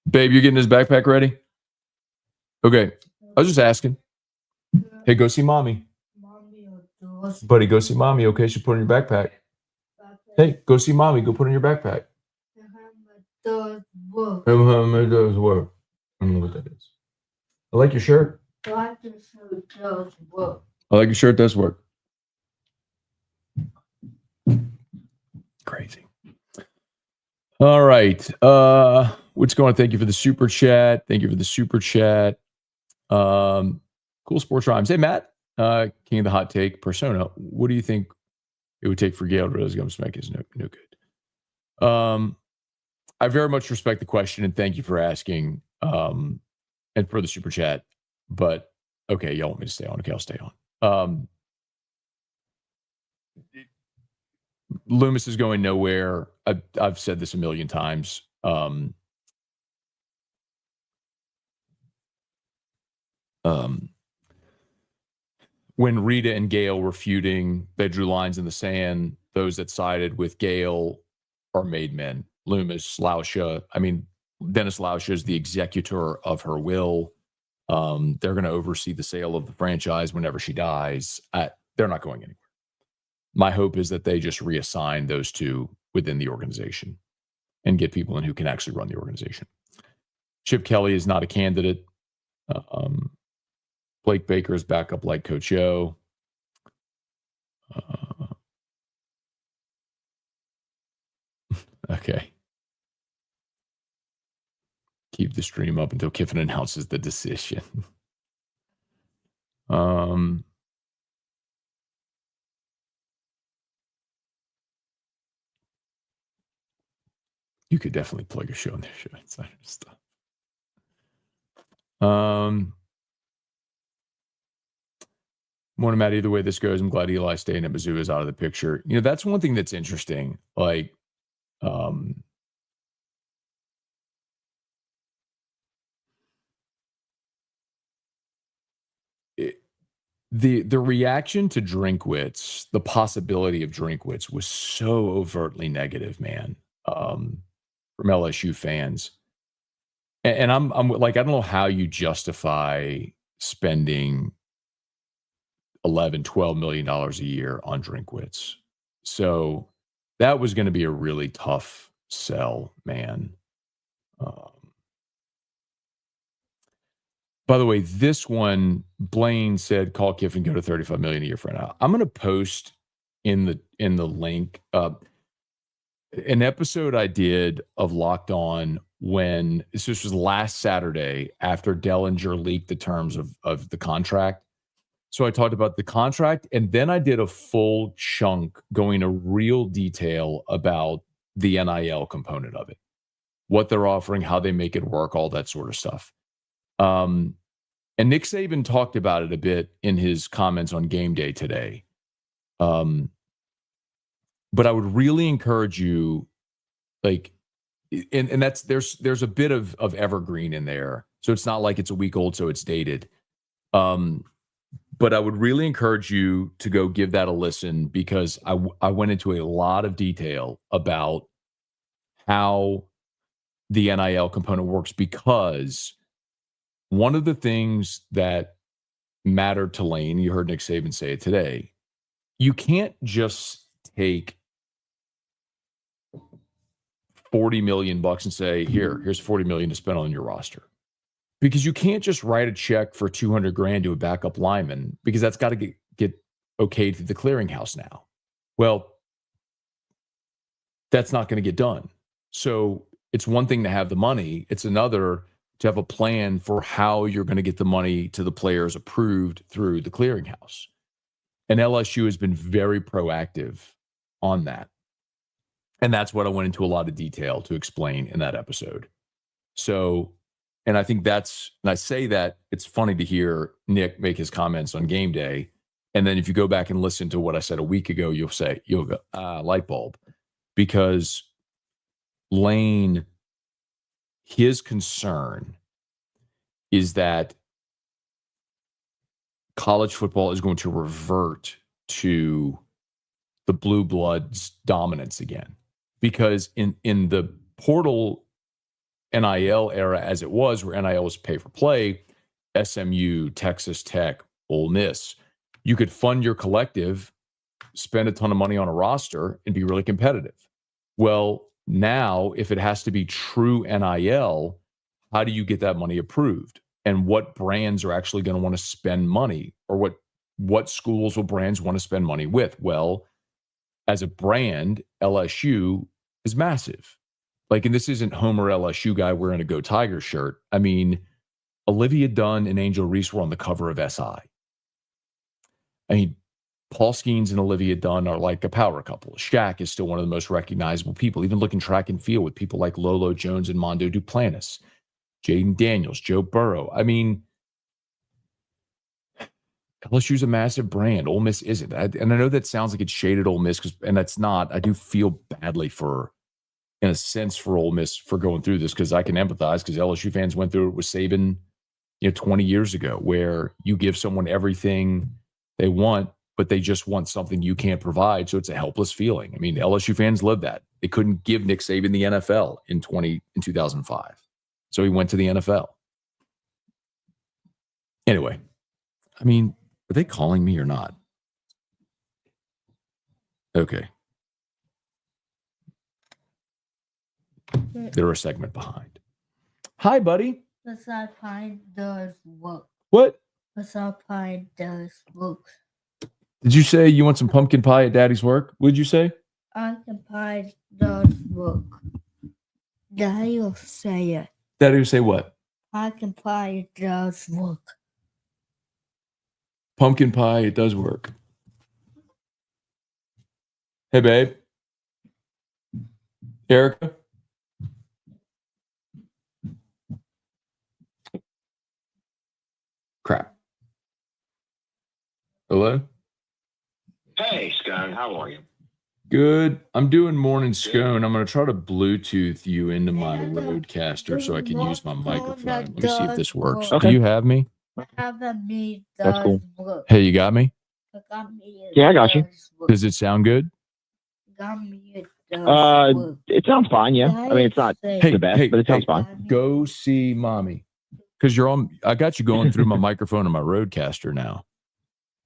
Babe, you're getting his backpack ready? Okay. I was just asking. Hey, go see mommy. Buddy, go see mommy, okay? She put on your backpack. Hey, go see mommy. Go put on your backpack. It does work. It does work. I don't know what that is. I like your shirt. I like your shirt does work. I like your shirt does work. Crazy. All right. What's going on? Thank you for the super chat. Thank you for the super chat. Cool Sports Rhymes. Hey, Matt. King of the hot take persona. What do you think it would take for Gail to really smack his no good? I very much respect the question and thank you for asking and for the super chat. But okay, y'all want me to stay on? Okay, I'll stay on. Loomis is going nowhere. I've said this a million times. When Rita and Gail were feuding, they drew lines in the sand. Those that sided with Gail are made men. Loomis, Lauscha. I mean, Dennis Lauscha is the executor of her will. They're going to oversee the sale of the franchise whenever she dies. They're not going anywhere. My hope is that they just reassign those two within the organization and get people in who can actually run the organization. Chip Kelly is not a candidate. Blake Baker is back up like Coach O. Okay. Keep the stream up until Kiffin announces the decision. You could definitely plug a show on their show insider stuff. Morning, Matt. Either way this goes, I'm glad Eli staying at Mizzou is out of the picture. You know, that's one thing that's interesting. Like, the reaction to Drinkwitz, the possibility of Drinkwitz was so overtly negative, man, from LSU fans. And I'm like, I don't know how you justify spending $11-12 million a year on Drinkwitz. So that was going to be a really tough sell, man. By the way, this one, Blaine said, call Kiffin, go to $35 million a year for now. I'm going to post in the link an episode I did of Locked On when this was last Saturday after Dellinger leaked the terms of the contract. So I talked about the contract, and then I did a full chunk going into real detail about the NIL component of it, what they're offering, how they make it work, all that sort of stuff. And Nick Saban talked about it a bit in his comments on game day today. But I would really encourage you, like, and that's there's a bit of evergreen in there. So it's not like it's a week old, so it's dated. But I would really encourage you to go give that a listen, because I went into a lot of detail about how the NIL component works, because one of the things that mattered to Lane, you heard Nick Saban say it today, you can't just take $40 million and say, here's $40 million to spend on your roster. Because you can't just write a check for $200,000 to a backup lineman, because that's got to get okayed through the clearinghouse now. Well, that's not going to get done. So it's one thing to have the money. It's another to have a plan for how you're going to get the money to the players approved through the clearinghouse. And LSU has been very proactive on that. And that's what I went into a lot of detail to explain in that episode. So, and I think and I say that it's funny to hear Nick make his comments on game day. And then if you go back and listen to what I said a week ago, you'll go, light bulb. Because Lane, his concern is that college football is going to revert to the blue bloods dominance again. Because in the portal NIL era, as it was, where NIL was pay for play, SMU, Texas Tech, Ole Miss, you could fund your collective, spend a ton of money on a roster, and be really competitive. Well, now, if it has to be true NIL, how do you get that money approved? And what brands are actually going to want to spend money? Or what schools will brands want to spend money with? Well, as a brand, LSU is massive. Like, and this isn't Homer LSU guy wearing a Go Tigers shirt. I mean, Olivia Dunn and Angel Reese were on the cover of SI. I mean, Paul Skeens and Olivia Dunn are like a power couple. Shaq is still one of the most recognizable people, even looking track and field with people like Lolo Jones and Mondo Duplantis, Jaden Daniels, Joe Burrow. I mean, LSU's a massive brand. Ole Miss isn't. And I know that sounds like it's shaded Ole Miss, and that's not. I do feel badly in a sense, for Ole Miss for going through this, because I can empathize, because LSU fans went through it with Saban, 20 years ago, where you give someone everything they want, but they just want something you can't provide. So it's a helpless feeling. I mean, LSU fans lived that. They couldn't give Nick Saban the NFL in 2005. So he went to the NFL. Anyway, I mean, are they calling me or not? Okay. They're a segment behind. Hi, buddy. Besides pie does work. What? Besides pie does work. Did you say you want some pumpkin pie at Daddy's work? What did you say? Pumpkin pie does work. Daddy will say it. Daddy will say what? Pumpkin pie does work. Pumpkin pie, it does work. Hey, babe. Erica? Crap. Hello? Hey, Scone, how are you? Good. I'm doing morning scone. I'm going to try to Bluetooth you into my Rodecaster so I can use my microphone. Let me see if this works. Okay. Do you have me? Have a me That's does cool. work. Hey, you got me? Got me Yeah, I got you. does work. Does it sound good? Got me it does work. It sounds fine, yeah. I mean, it's not Hey, the best, but it sounds fine. Go see mommy. Because I got you going through my microphone and my Rodecaster now.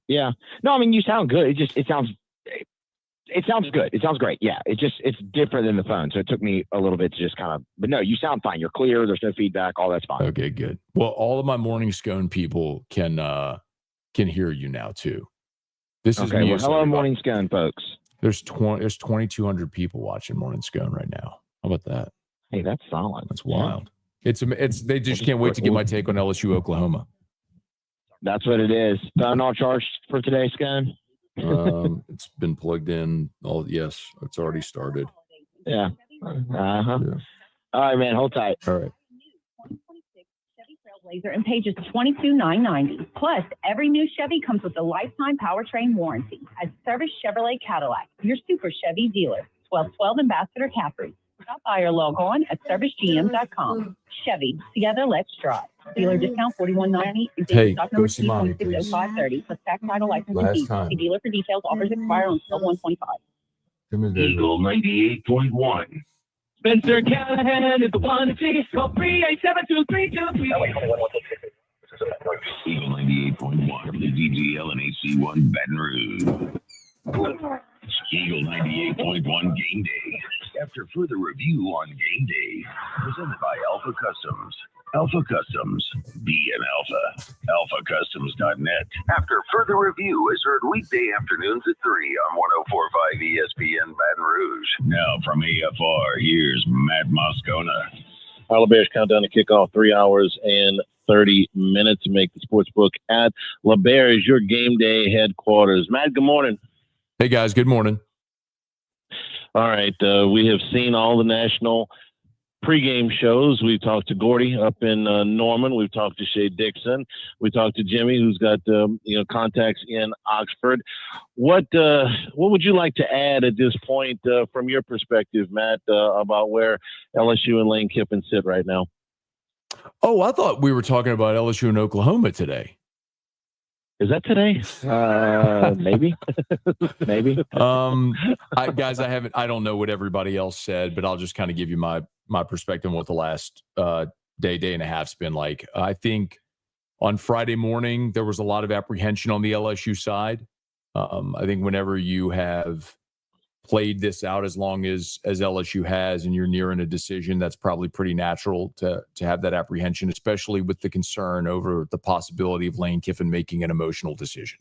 Yeah. No, I mean, you sound good. It sounds good. It sounds great. Yeah. It's different than the phone. So it took me a little bit to just but no, you sound fine. You're clear. There's no feedback. All that's fine. Okay, good. Well, all of my morning scone people can hear you now too. This is okay. Well, music. hello, Morning Scone, folks. There's 2,200 people watching Morning Scone right now. How about that? Hey, that's solid. That's wild. It's they just can't wait to get my take on LSU Oklahoma. That's what it is. Phone all charged for today, Scone? It's been plugged in. Yes, it's already started. Yeah. Uh-huh. Yeah. All right, man. Hold tight. All right. Blazer and Page is $22,990. Plus, every new Chevy comes with a lifetime powertrain warranty. At Service Chevrolet Cadillac, your super Chevy dealer, 1212 Ambassador Caffrey. Stop by or log on at servicegm.com. Chevy, together, let's drive. Dealer discount $41.90. Hey, Stock go number see Monty, please. 260530 plus tax, title, license, and Last fees. time. See dealer for details. Offers expire on 12/125. Eagle 98.1. Spencer Callahan is the one to see. Call 387-2323. Eagle 98.1, WDGL and AC1 Baton Rouge. Eagle 98.1 Game Day. After further review on Game Day, presented by Alpha Customs. Alpha Customs, be an Alpha. AlphaCustoms.net. After further review is heard weekday afternoons at 3 on 104.5 ESPN Baton Rouge. Now from AFR, here's Matt Moscona. All the Bears count down to kickoff, 3 hours and 30 minutes to make the sportsbook at LeBears, your game day headquarters. Matt, good morning. Hey, guys. Good morning. All right. We have seen all the national pregame shows. We've talked to Gordy up in Norman. We've talked to Shea Dixon. We talked to Jimmy, who's got contacts in Oxford. What would you like to add at this point from your perspective, Matt, about where LSU and Lane Kiffin sit right now? Oh, I thought we were talking about LSU and Oklahoma today. Is that today? Maybe. Maybe. I don't know what everybody else said, but I'll just kind of give you my perspective on what the last day and a half's been like. I think on Friday morning, there was a lot of apprehension on the LSU side. I think whenever you have played this out as long as LSU has and you're nearing a decision, that's probably pretty natural to have that apprehension, especially with the concern over the possibility of Lane Kiffin making an emotional decision.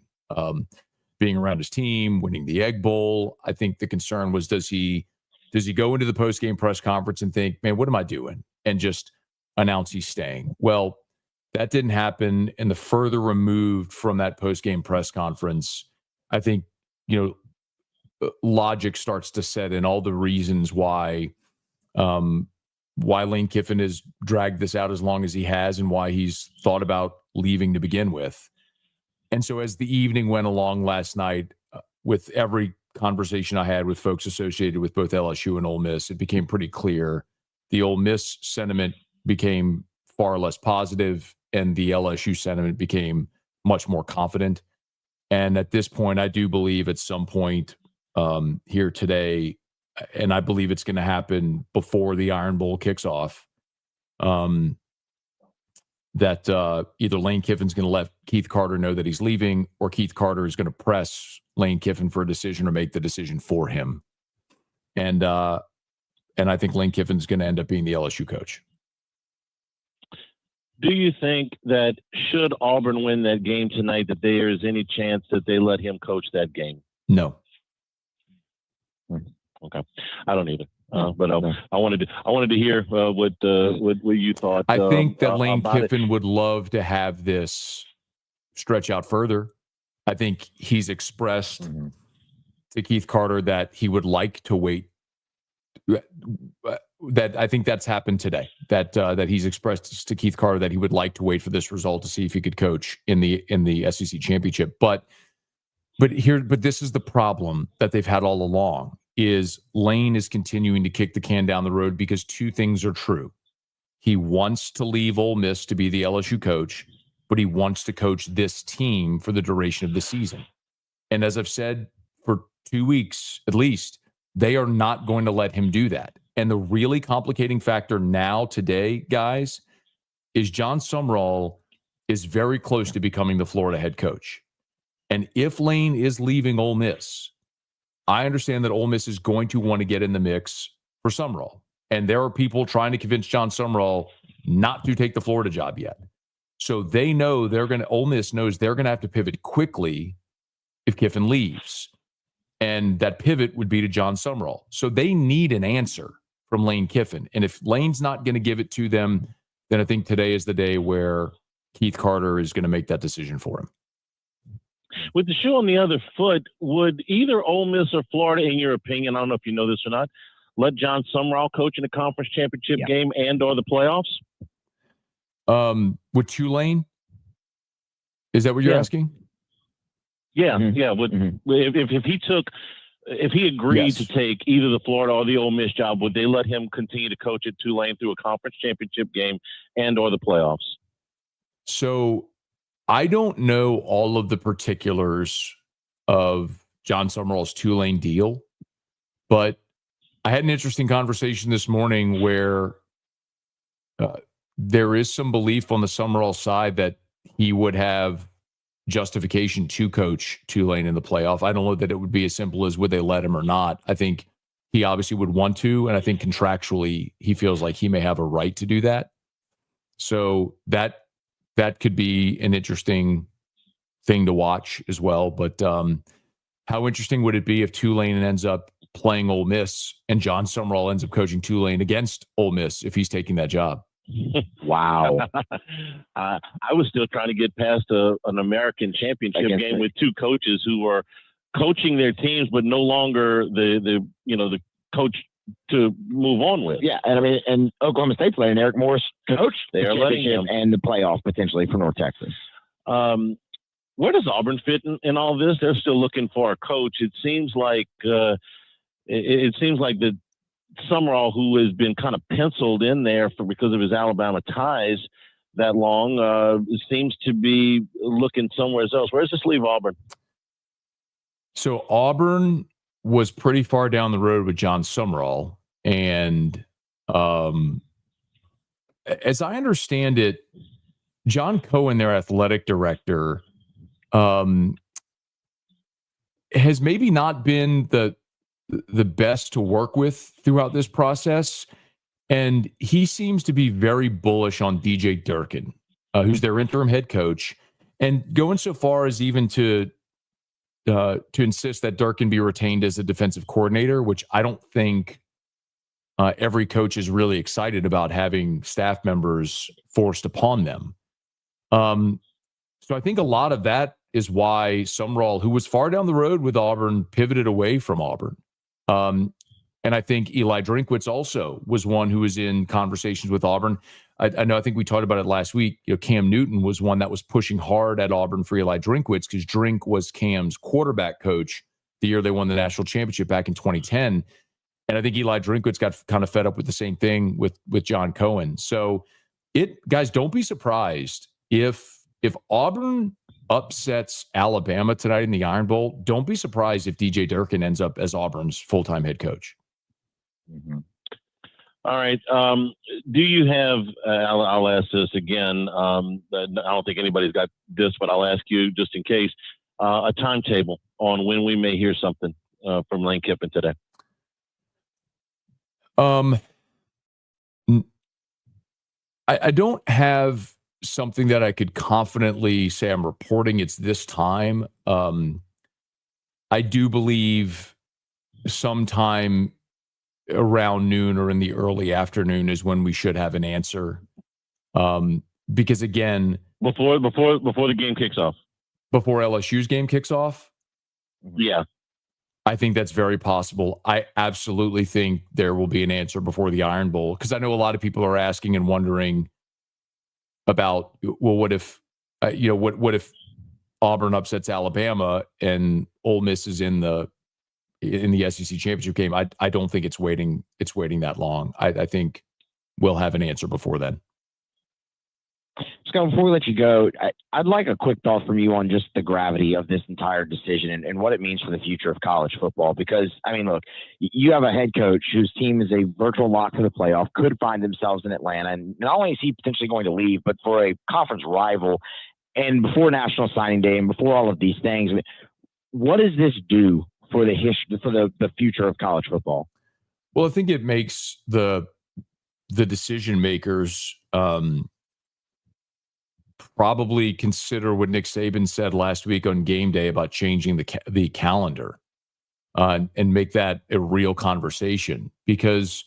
Being around his team, winning the Egg Bowl, I think the concern was, does he go into the post-game press conference and think, man, what am I doing? And just announce he's staying. Well, that didn't happen. And the further removed from that post-game press conference, I think, logic starts to set in, all the reasons why Lane Kiffin has dragged this out as long as he has and why he's thought about leaving to begin with. And so as the evening went along last night, with every conversation I had with folks associated with both LSU and Ole Miss, it became pretty clear the Ole Miss sentiment became far less positive and the LSU sentiment became much more confident. And at this point, I do believe at some point here today, and I believe it's going to happen before the Iron Bowl kicks off, that either Lane Kiffin's going to let Keith Carter know that he's leaving, or Keith Carter is going to press Lane Kiffin for a decision or make the decision for him. And I think Lane Kiffin's going to end up being the LSU coach. Do you think that should Auburn win that game tonight, that there is any chance that they let him coach that game? No. Okay, I don't either. But I wanted to hear what you thought. I think that Lane Kiffin it. would love to have this stretch out further. I think he's expressed to Keith Carter that he would like to wait. That I think that's happened today. That he's expressed to Keith Carter that he would like to wait for this result to see if he could coach in the SEC championship. But this is the problem that they've had all along, is Lane is continuing to kick the can down the road because two things are true. He wants to leave Ole Miss to be the LSU coach, but he wants to coach this team for the duration of the season. And as I've said for 2 weeks at least, they are not going to let him do that. And the really complicating factor now today, guys, is John Sumrall is very close to becoming the Florida head coach. And if Lane is leaving Ole Miss, I understand that Ole Miss is going to want to get in the mix for Sumrall. And there are people trying to convince John Sumrall not to take the Florida job yet. So they know Ole Miss knows they're going to have to pivot quickly if Kiffin leaves. And that pivot would be to John Sumrall. So they need an answer from Lane Kiffin. And if Lane's not going to give it to them, then I think today is the day where Keith Carter is going to make that decision for him. With the shoe on the other foot, would either Ole Miss or Florida, in your opinion, I don't know if you know this or not, let John Sumrall coach in a conference championship game and or the playoffs? With Tulane? Is that what you're asking? Yeah, Mhm. yeah. If he agreed Yes. to take either the Florida or the Ole Miss job, would they let him continue to coach at Tulane through a conference championship game and or the playoffs? So I don't know all of the particulars of John Summerall's Tulane deal, but I had an interesting conversation this morning where there is some belief on the Summerall side that he would have justification to coach Tulane in the playoff. I don't know that it would be as simple as would they let him or not. I think he obviously would want to, and I think contractually he feels like he may have a right to do that. So that could be an interesting thing to watch as well. But how interesting would it be if Tulane ends up playing Ole Miss and John Summerall ends up coaching Tulane against Ole Miss if he's taking that job? Wow. I was still trying to get past an American championship game with two coaches who were coaching their teams, but no longer the coach to move on with. Yeah, and I mean, and Oklahoma State's letting Eric Morris coach They the are letting championship him. and the playoff potentially for North Texas. Where does Auburn fit in all this? They're still looking for a coach. It seems like that Summerall, who has been kind of penciled in there because of his Alabama ties that long, seems to be looking somewhere else. Where does this leave Auburn? So Auburn was pretty far down the road with John Summerall, and as I understand it, John Cohen, their athletic director, has maybe not been the best to work with throughout this process. And he seems to be very bullish on DJ Durkin, who's their interim head coach, and going so far as even to insist that Durkin be retained as a defensive coordinator, which I don't think every coach is really excited about having staff members forced upon them. So I think a lot of that is why Summerall, who was far down the road with Auburn, pivoted away from Auburn. And I think Eli Drinkwitz also was one who was in conversations with Auburn. I know, I think we talked about it last week. Cam Newton was one that was pushing hard at Auburn for Eli Drinkwitz because Drink was Cam's quarterback coach the year they won the national championship back in 2010. And I think Eli Drinkwitz got kind of fed up with the same thing with John Cohen. So guys, don't be surprised if Auburn upsets Alabama tonight in the Iron Bowl. Don't be surprised if DJ Durkin ends up as Auburn's full-time head coach. Mm-hmm. All right. Do you have, I'll ask this again. I don't think anybody's got this, but I'll ask you just in case, a timetable on when we may hear something from Lane Kiffin today. I don't have something that I could confidently say I'm reporting it's this time. I do believe sometime around noon or in the early afternoon is when we should have an answer. Because again, before the game kicks off, before LSU's game kicks off. Yeah. I think that's very possible. I absolutely think there will be an answer before the Iron Bowl, because I know a lot of people are asking and wondering about, well, what if, what if Auburn upsets Alabama and Ole Miss is in the SEC championship game? I don't think it's waiting that long. I think we'll have an answer before then. Scone, before we let you go, I'd like a quick thought from you on just the gravity of this entire decision and what it means for the future of college football. Because, I mean, look, you have a head coach whose team is a virtual lock for the playoff, could find themselves in Atlanta. And not only is he potentially going to leave, but for a conference rival and before National Signing Day and before all of these things, I mean, what does this do for the history, for the future of college football? Well, I think it makes the decision makers probably consider what Nick Saban said last week on game day about changing the calendar and make that a real conversation. Because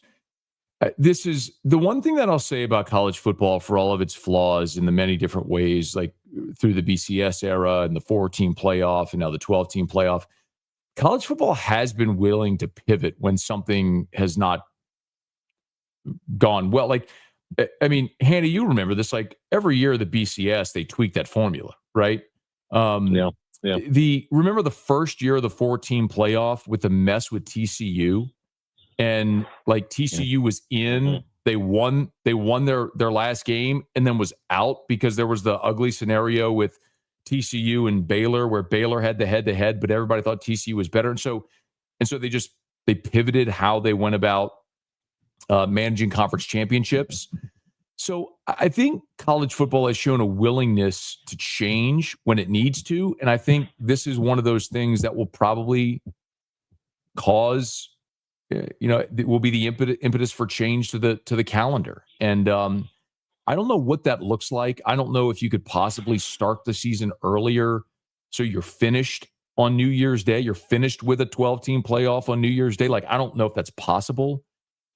this is the one thing that I'll say about college football, for all of its flaws in the many different ways, like through the BCS era and the 4-team playoff and now the 12-team playoff. College football has been willing to pivot when something has not gone well. Like I mean, Hannah, you remember this, like every year the BCS, they tweak that formula, right? Yeah. Remember the first year of the 4-team playoff with the mess with TCU, and like TCU was in, they won their last game and then was out because there was the ugly scenario with TCU and Baylor where Baylor had the head-to-head, but everybody thought TCU was better. And so they pivoted how they went about managing conference championships. So I think college football has shown a willingness to change when it needs to. And I think this is one of those things that will probably cause, it will be the impetus for change to the calendar. And I don't know what that looks like. I don't know if you could possibly start the season earlier so you're finished on New Year's Day. You're finished with a 12-team playoff on New Year's Day. Like, I don't know if that's possible.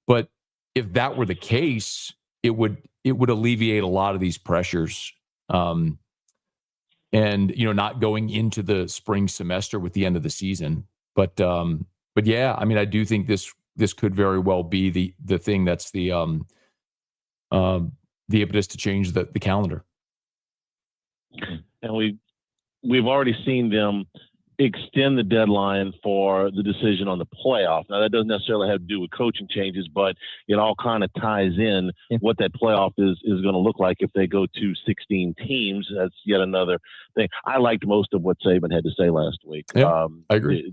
But if that were the case, it would alleviate a lot of these pressures, and not going into the spring semester with the end of the season. But yeah, I mean, I do think this could very well be the thing that's the impetus to change the calendar. And we've already seen them extend the deadline for the decision on the playoff. Now, that doesn't necessarily have to do with coaching changes, but it all kind of ties in what that playoff is going to look like if they go to 16 teams. That's yet another thing. I liked most of what Saban had to say last week. Yeah, I agree.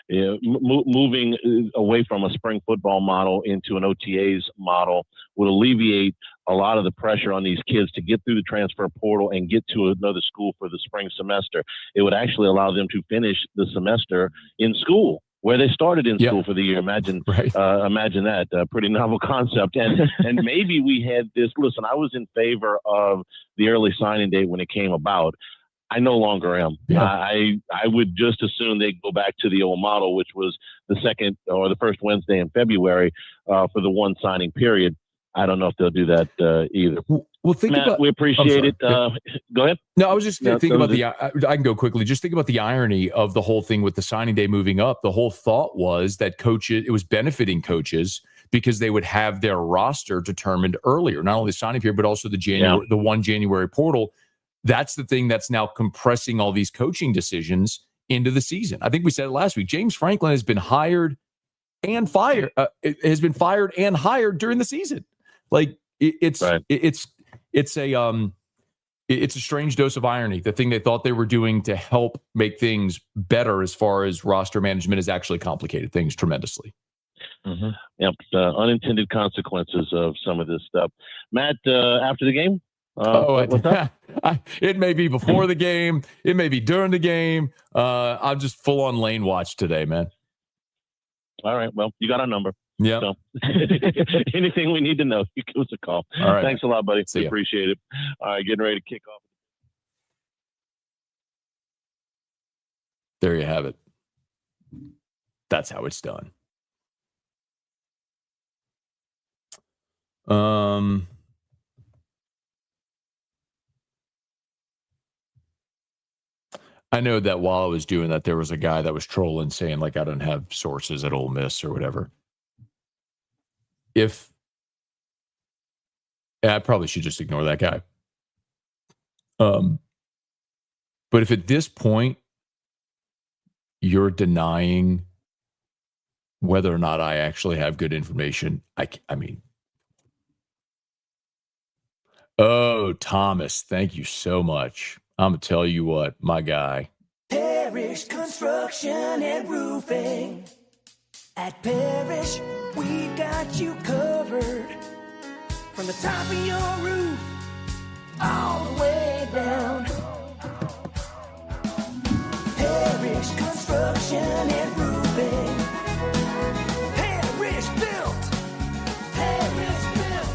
Moving away from a spring football model into an OTAs model would alleviate a lot of the pressure on these kids to get through the transfer portal and get to another school for the spring semester. It would actually allow them to finish the semester in school where they started in school for the year. Imagine that. Pretty novel concept. And maybe we had this. Listen, I was in favor of the early signing date when it came about. I no longer am. Yeah. I would just assume they go back to the old model, which was the second or the first Wednesday in February for the one signing period. I don't know if they'll do that either. Well, think Matt, about. we appreciate it. Go ahead. No, I was just thinking about I can go quickly. Just think about the irony of the whole thing with the signing day moving up. The whole thought was that it was benefiting coaches because they would have their roster determined earlier, not only the signing period, but also the 1 January portal. That's the thing that's now compressing all these coaching decisions into the season. I think we said it last week. James Franklin has been hired and fired. Has been fired and hired during the season. Like it's a strange dose of irony. The thing they thought they were doing to help make things better as far as roster management has actually complicated things tremendously. Mm-hmm. Yep, unintended consequences of some of this stuff. Matt, after the game. What's up? It may be before the game. It may be during the game. I'm just full on lane watch today, man. All right. Well, you got our number. Yeah. So anything we need to know, you give us a call. All right. Thanks a lot, buddy. See ya. Appreciate it. All right. Getting ready to kick off. There you have it. That's how it's done. I know that while I was doing that, there was a guy that was trolling saying, like, I don't have sources at Ole Miss or whatever. I probably should just ignore that guy. But if at this point you're denying whether or not I actually have good information, I mean, oh, Thomas, thank you so much. I'm going to tell you what, my guy. Parish Construction and Roofing. At Parish, we've got you covered. From the top of your roof, all the way down. Parish Construction and Roofing. Parish Built. Parish Built.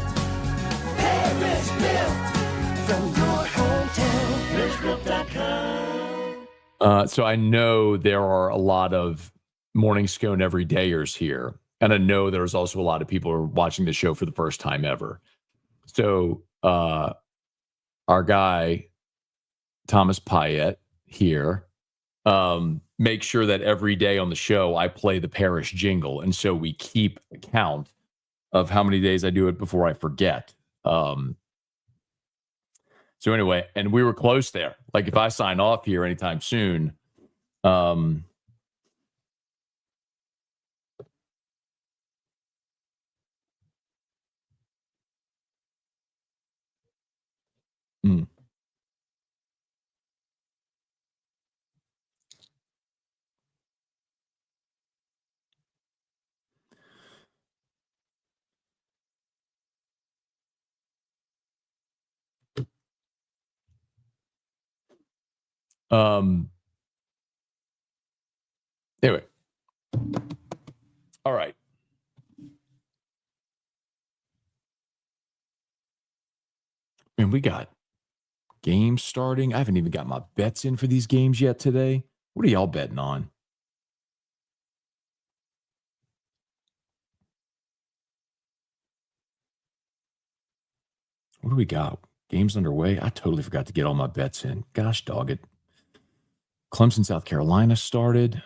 Parish Built. From your hometown. ParishBuilt.com. So I know there are a lot of Morning Scone everydayers here. And I know there's also a lot of people who are watching the show for the first time ever. So our guy, Thomas Payette here, make sure that every day on the show I play the Parish jingle. And so we keep count of how many days I do it before I forget. So anyway, and we were close there. Like if I sign off here anytime soon, mm, anyway, all right. Man, we got games starting. I haven't even got my bets in for these games yet today. What are y'all betting on? What do we got? Games underway. I totally forgot to get all my bets in. Gosh, dog it. Clemson, South Carolina started.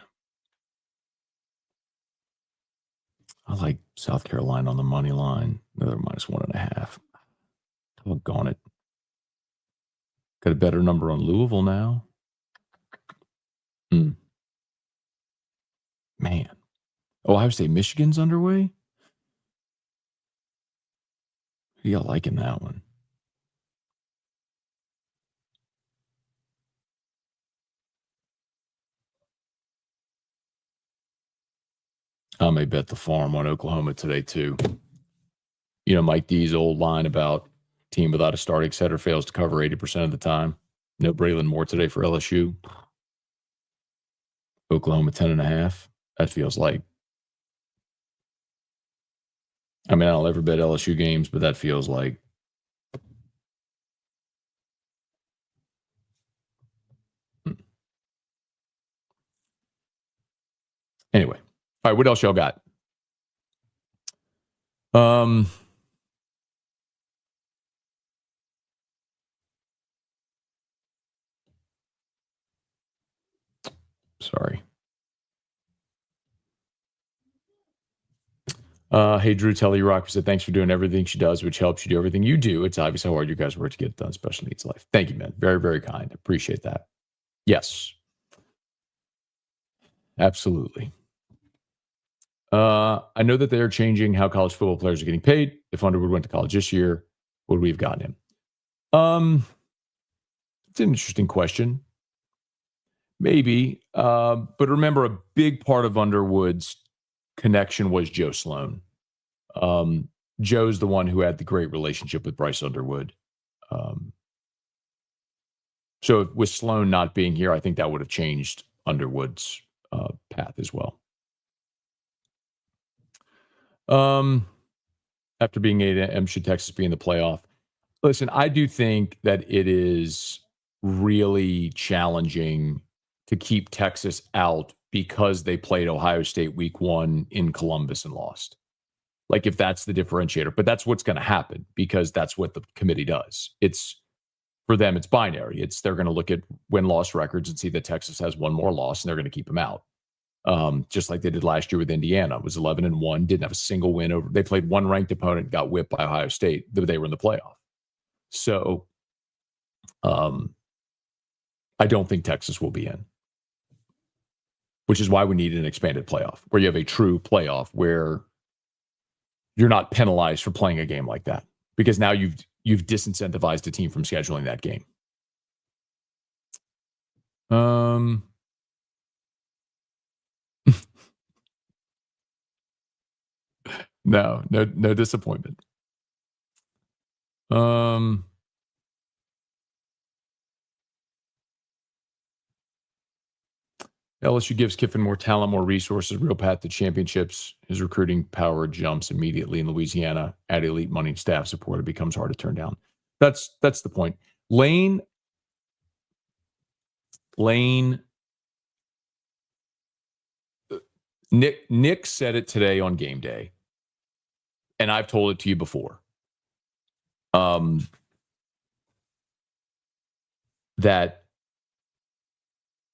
I like South Carolina on the money line. Another -1.5. Doggone it. Got a better number on Louisville now. Man. Ohio State, Michigan's underway. Who y'all liking that one? I may bet the farm on Oklahoma today, too. You know, Mike D's old line about team without a starting setter fails to cover 80% of the time. No Braylon Moore today for LSU. Oklahoma 10.5. That feels like. I mean, I'll never bet LSU games, but that feels like. Anyway. All right, what else y'all got? Sorry. Hey, Drew Telly Rock said, thanks for doing everything she does, which helps you do everything you do. It's obvious how hard you guys work to get it done, special needs life. Thank you, man. Very, very kind. Appreciate that. Yes. Absolutely. I know that they're changing how college football players are getting paid. If Underwood went to college this year, would we have gotten him? It's an interesting question. Maybe. But remember, a big part of Underwood's connection was Joe Sloan. Joe's the one who had the great relationship with Bryce Underwood. So with Sloan not being here, I think that would have changed Underwood's path as well. After being 8 should Texas be in the playoff? Listen, I do think that it is really challenging to keep Texas out because they played Ohio State week 1 in Columbus and lost. Like if that's the differentiator, but that's what's going to happen because that's what the committee does. It's for them, it's binary. They're going to look at win-loss records and see that Texas has one more loss and they're going to keep them out. Just like they did last year with Indiana. It was 11-1, didn't have a single win over. They played one ranked opponent, got whipped by Ohio State. They were in the playoff. So I don't think Texas will be in, which is why we need an expanded playoff where you have a true playoff where you're not penalized for playing a game like that because now you've disincentivized a team from scheduling that game. No disappointment. LSU gives Kiffin more talent, more resources, real path to championships. His recruiting power jumps immediately in Louisiana. Add elite money and staff support, it becomes hard to turn down. That's the point. Lane. Nick said it today on game day, and I've told it to you before. That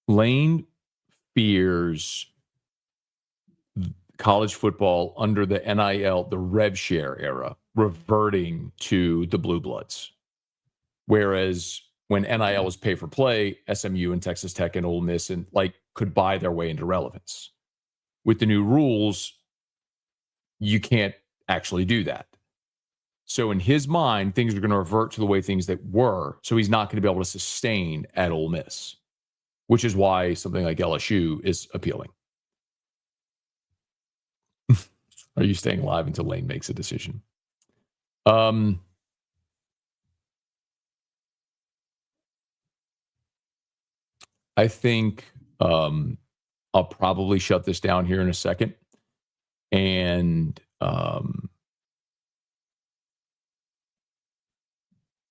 Lane fears college football under the NIL, the rev share era, reverting to the blue bloods. Whereas when NIL was pay for play, SMU and Texas Tech and Ole Miss and could buy their way into relevance. With the new rules, you can't actually do that. So in his mind, things are going to revert to the way things that were. So he's not going to be able to sustain at Ole Miss, which is why something like LSU is appealing. Are you staying live until Lane makes a decision? I think I'll probably shut this down here in a second and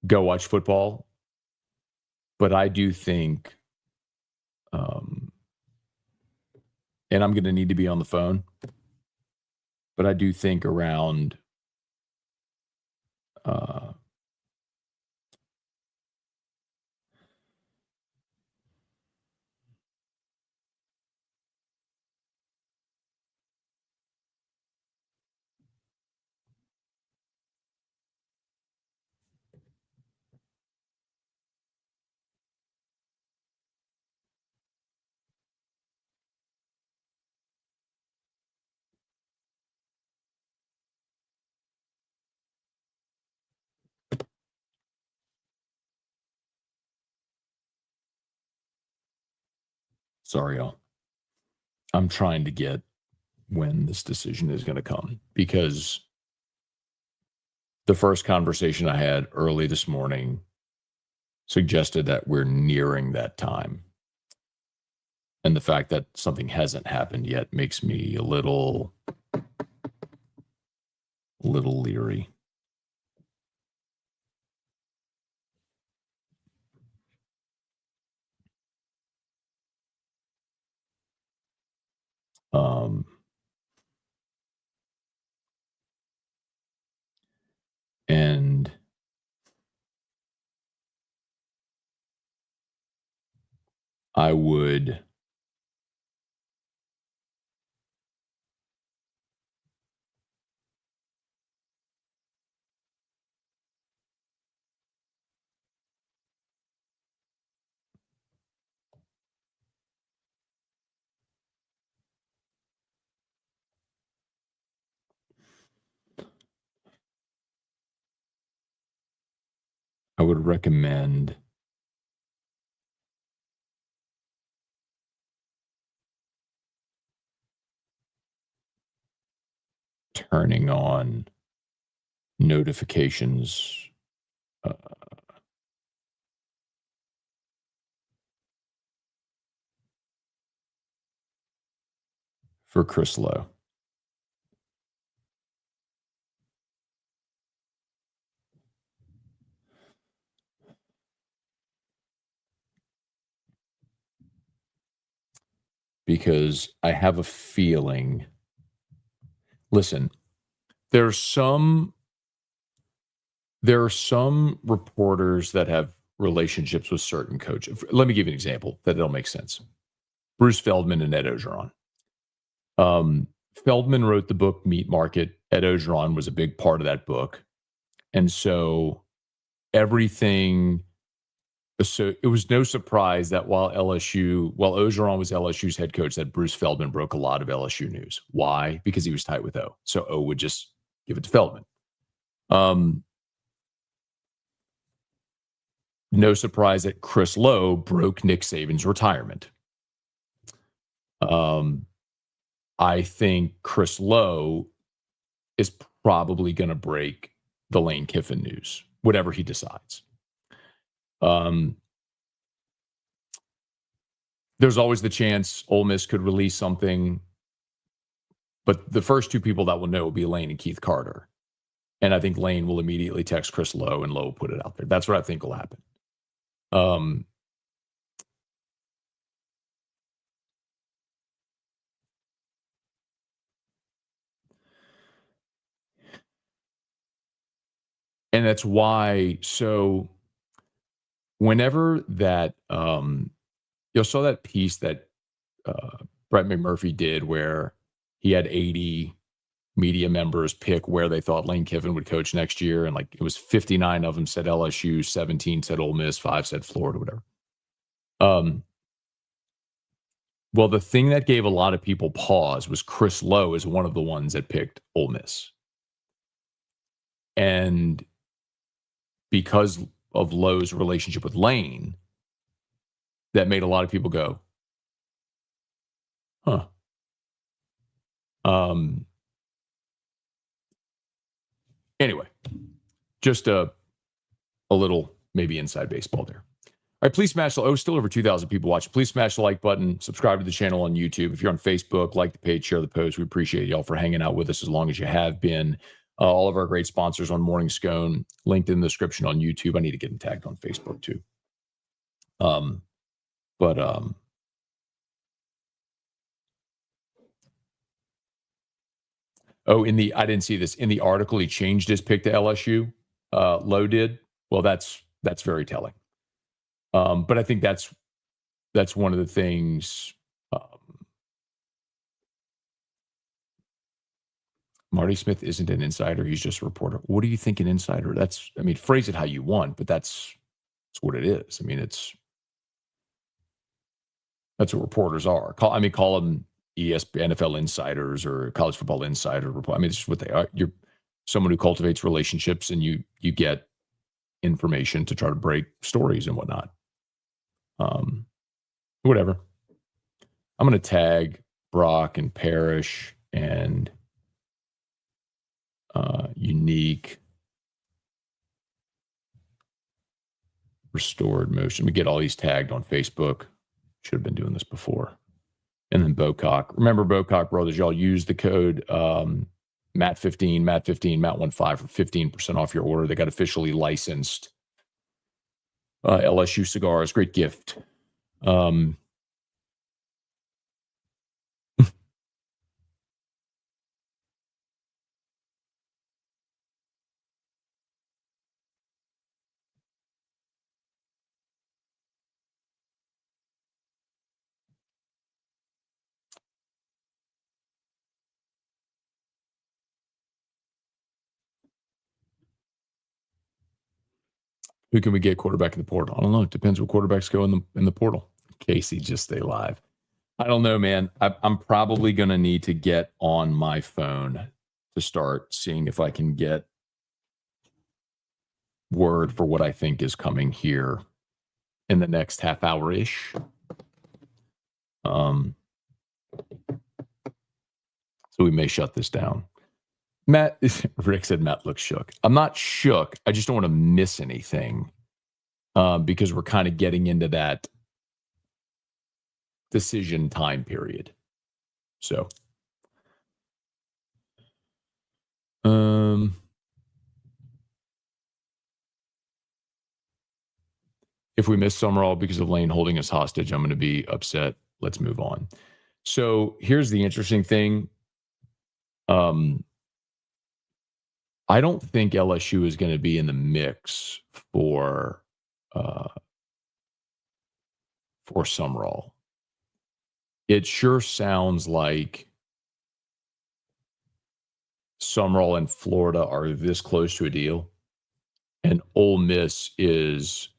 go watch football. But I do think, and I'm going to need to be on the phone, but I do think around sorry, y'all. I'm trying to get when this decision is going to come because the first conversation I had early this morning suggested that we're nearing that time. And the fact that something hasn't happened yet makes me a little leery. And I would recommend turning on notifications for Chris Lowe. Because I have a feeling, listen, there are some reporters that have relationships with certain coaches. Let me give you an example that it'll make sense. Bruce Feldman and Ed Ogeron. Feldman wrote the book Meat Market. Ed Ogeron was a big part of that book. And so everything, so it was no surprise that while Ogeron was LSU's head coach, that Bruce Feldman broke a lot of LSU news. Why? Because he was tight with O. So O would just give it to Feldman. No surprise that Chris Lowe broke Nick Saban's retirement. I think Chris Lowe is probably going to break the Lane Kiffin news, whatever he decides. There's always the chance Ole Miss could release something, but the first two people that will know will be Lane and Keith Carter. And I think Lane will immediately text Chris Lowe and Lowe will put it out there. That's what I think will happen. And that's why, so whenever that, you saw that piece that Brett McMurphy did where he had 80 media members pick where they thought Lane Kiffin would coach next year. And like it was 59 of them said LSU, 17 said Ole Miss, 5 said Florida, whatever. Well, the thing that gave a lot of people pause was Chris Lowe is one of the ones that picked Ole Miss. And because of Lowe's relationship with Lane, that made a lot of people go, huh. Anyway, just a little maybe inside baseball there. All right, please smash the still over 2,000 people watching. Please smash the like button, subscribe to the channel on YouTube. If you're on Facebook, like the page, share the post. We appreciate y'all for hanging out with us as long as you have been. All of our great sponsors on Morning Scone, linked in the description on YouTube. I need to get them tagged on Facebook too. I didn't see this. In the article, he changed his pick to LSU. Lowe did. Well, that's very telling. But I think that's one of the things. Marty Smith isn't an insider. He's just a reporter. What do you think an insider? Phrase it how you want, but that's what it is. that's what reporters are. Call them NFL insiders or college football insider report. This is what they are. You're someone who cultivates relationships and you get information to try to break stories and whatnot. Whatever. I'm going to tag Brock and Parrish and Unique Restored Motion. We get all these tagged on Facebook. Should have been doing this before. And then Bocock. Remember, Bocock Brothers, y'all use the code MAT15, MAT15 for 15% off your order. They got officially licensed LSU cigars. Great gift. Who can we get quarterback in the portal? I don't know. It depends what quarterbacks go in the portal. Casey, just stay live. I don't know, man. I'm probably going to need to get on my phone to start seeing if I can get word for what I think is coming here in the next half hour-ish. So we may shut this down. Rick said Matt looks shook. I'm not shook. I just don't want to miss anything because we're kind of getting into that decision time period. So, if we miss Summerall because of Lane holding us hostage, I'm going to be upset. Let's move on. So here's the interesting thing. I don't think LSU is going to be in the mix for Summerall. It sure sounds like Summerall and Florida are this close to a deal, and Ole Miss is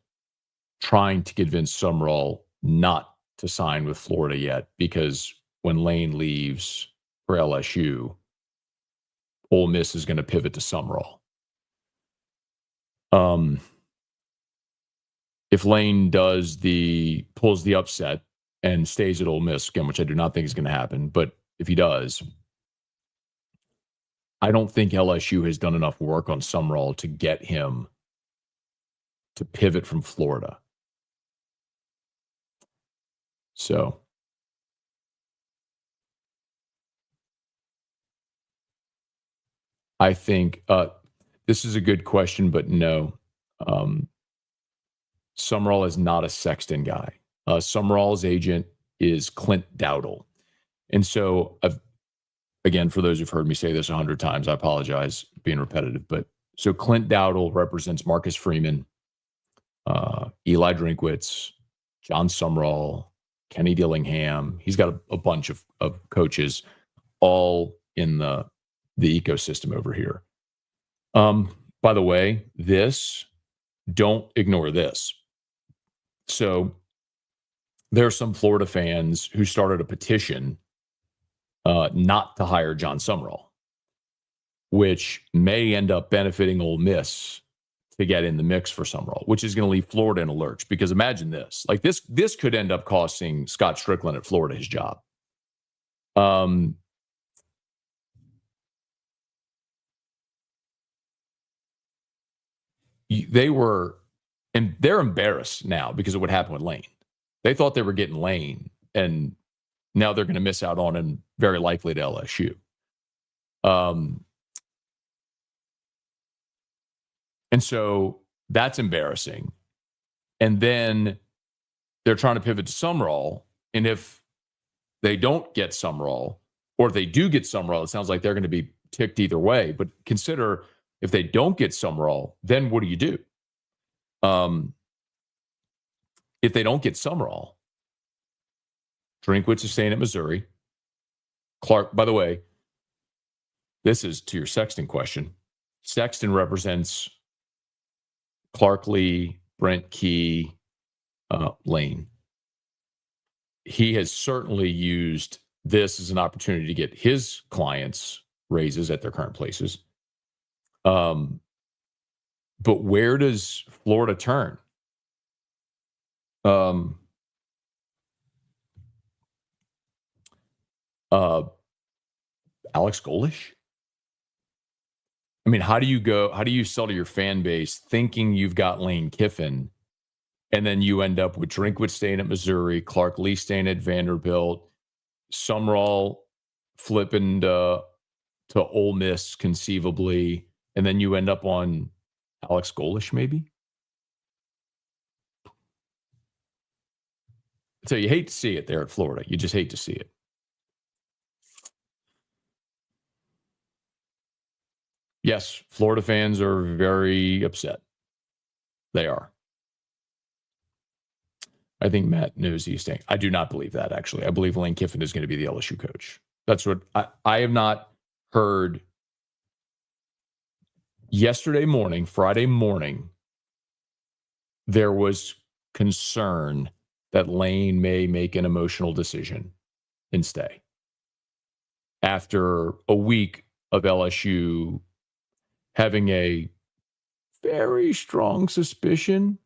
trying to convince Summerall not to sign with Florida yet, because when Lane leaves for LSU, Ole Miss is going to pivot to Summerall. If Lane pulls the upset and stays at Ole Miss again, which I do not think is going to happen, but if he does, I don't think LSU has done enough work on Summerall to get him to pivot from Florida. So I think this is a good question, but no. Summerall is not a Sexton guy. Summerall's agent is Clint Dowdle. And so, again, for those who've heard me say this 100 times, I apologize for being repetitive. But so Clint Dowdle represents Marcus Freeman, Eli Drinkwitz, John Summerall, Kenny Dillingham. He's got a bunch of coaches all in the the ecosystem over here. By the way, don't ignore this. So there are some Florida fans who started a petition not to hire John Sumrall, which may end up benefiting Ole Miss to get in the mix for Sumrall, which is going to leave Florida in a lurch. Because imagine this, like this could end up costing Scott Strickland at Florida his job. They're embarrassed now because of what happened with Lane. They thought they were getting Lane, and now they're going to miss out on him, very likely to LSU. And so that's embarrassing. And then they're trying to pivot to Sumrall. And if they don't get Sumrall, or if they do get Sumrall, it sounds like they're going to be ticked either way. But consider if they don't get Sumrall, then what do you do? If they don't get Sumrall, Drinkwitz is staying at Missouri. Clark, by the way, this is to your Sexton question. Sexton represents Clark Lee, Brent Key, Lane. He has certainly used this as an opportunity to get his clients raises at their current places. But where does Florida turn? Alex Golish? I mean, how do you sell to your fan base thinking you've got Lane Kiffin, and then you end up with Drinkwitz staying at Missouri, Clark Lee staying at Vanderbilt, Sumrall flipping to Ole Miss conceivably, and then you end up on Alex Golish maybe? So you hate to see it there at Florida. You just hate to see it. Yes, Florida fans are very upset. They are. I think Matt knows he's staying. I do not believe that, actually. I believe Lane Kiffin is going to be the LSU coach. That's what I have not heard. Yesterday morning, Friday morning, there was concern that Lane may make an emotional decision and stay after a week of LSU having a very strong suspicion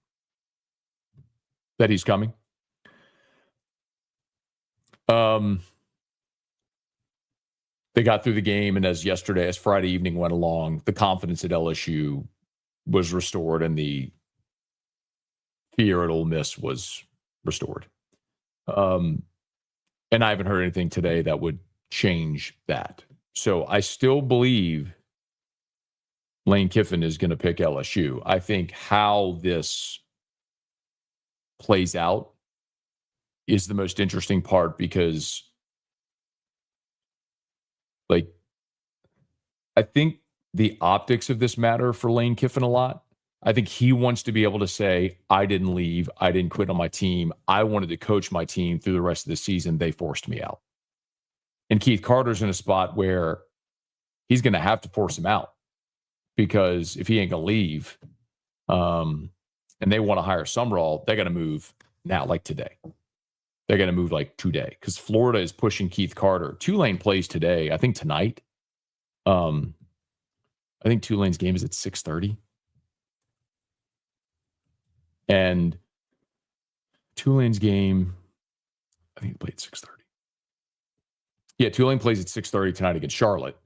that he's coming. They got through the game, and as Friday evening went along, the confidence at LSU was restored, and the fear at Ole Miss was restored. And I haven't heard anything today that would change that. So I still believe Lane Kiffin is going to pick LSU. I think how this plays out is the most interesting part because, like, I think the optics of this matter for Lane Kiffin a lot. I think he wants to be able to say, I didn't leave. I didn't quit on my team. I wanted to coach my team through the rest of the season. They forced me out. And Keith Carter's in a spot where he's going to have to force him out because if he ain't going to leave and they want to hire Sumrall, they got to move now, like today. They're going to move like today because Florida is pushing Keith Carter. Tulane plays today, I think tonight. I think Tulane's game is at 6:30. And Tulane's game, I think it played at 6:30. Yeah, Tulane plays at 6:30 tonight against Charlotte.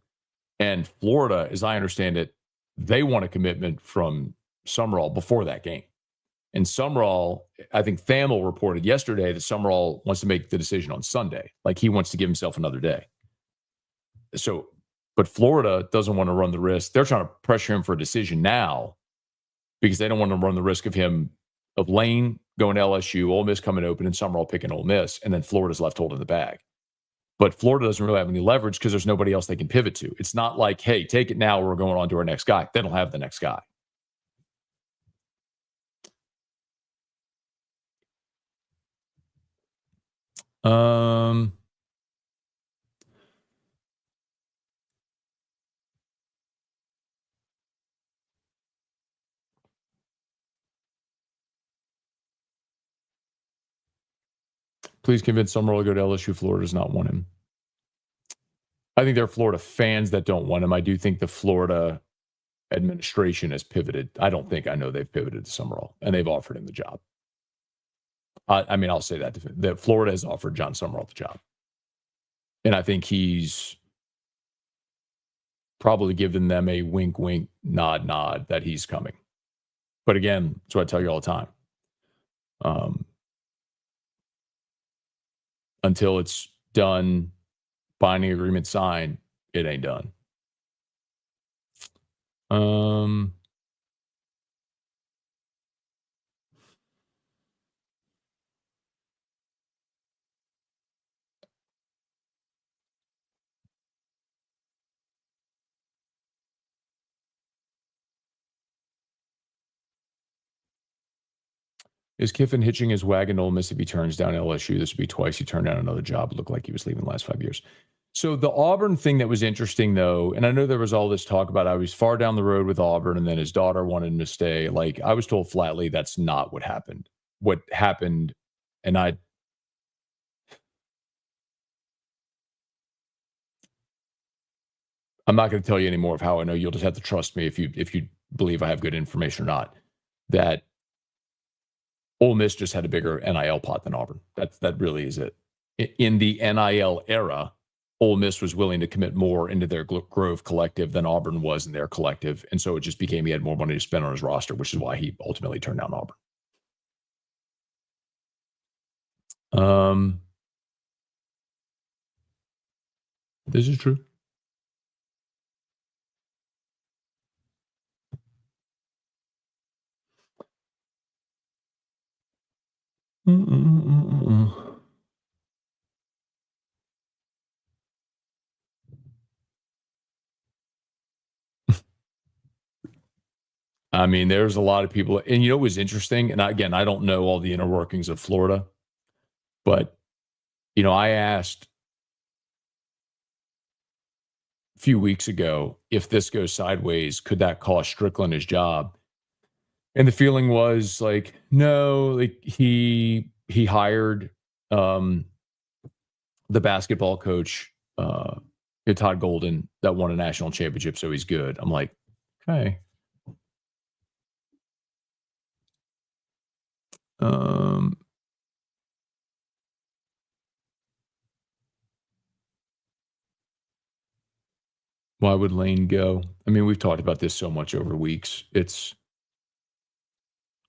And Florida, as I understand it, they want a commitment from Sumrall before that game. And Sumrall, I think Thamel reported yesterday that Sumrall wants to make the decision on Sunday. Like he wants to give himself another day. So, but Florida doesn't want to run the risk. They're trying to pressure him for a decision now because they don't want to run the risk of Lane going to LSU, Ole Miss coming open, and Sumrall picking Ole Miss, and then Florida's left holding the bag. But Florida doesn't really have any leverage because there's nobody else they can pivot to. It's not like, hey, take it now, we're going on to our next guy. They don't have the next guy. Please convince Summerall to go to LSU. Florida does not want him. I think there are Florida fans that don't want him. I do think the Florida administration has pivoted. I know they've pivoted to Summerall, and they've offered him the job. I'll say that Florida has offered John Summerall the job. And I think he's probably given them a wink, wink, nod, nod that he's coming. But again, that's what I tell you all the time. Until it's done, binding agreement signed, it ain't done. Is Kiffin hitching his wagon to Ole Miss if he turns down LSU? This would be twice he turned down another job. It looked like he was leaving the last 5 years. So the Auburn thing that was interesting, though, and I know there was all this talk about I was far down the road with Auburn and then his daughter wanted him to stay. Like, I was told flatly that's not what happened. What happened, and I'm not going to tell you any more of how I know. You'll just have to trust me if you believe I have good information or not. That Ole Miss just had a bigger NIL pot than Auburn. That really is it. In the NIL era, Ole Miss was willing to commit more into their Grove collective than Auburn was in their collective. And so it just became he had more money to spend on his roster, which is why he ultimately turned down Auburn. This is true. I mean, there's a lot of people, and you know what was interesting? And again, I don't know all the inner workings of Florida, but I asked a few weeks ago, if this goes sideways, could that cost Strickland his job? And the feeling was like, no, like he hired the basketball coach, Todd Golden, that won a national championship, so he's good. I'm like, okay. Why would Lane go? I mean, we've talked about this so much over weeks. It's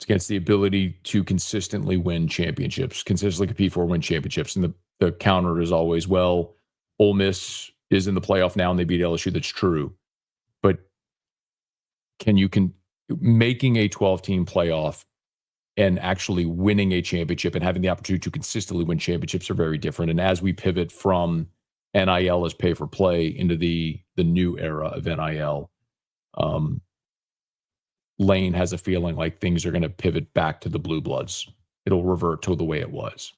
against the ability to consistently win championships, consistently compete for, win championships. And the counter is always, well, Ole Miss is in the playoff now and they beat LSU. That's true. But making a 12-team playoff and actually winning a championship and having the opportunity to consistently win championships are very different. And as we pivot from NIL as pay for play into the new era of NIL, Lane has a feeling like things are going to pivot back to the Blue Bloods. It'll revert to the way it was.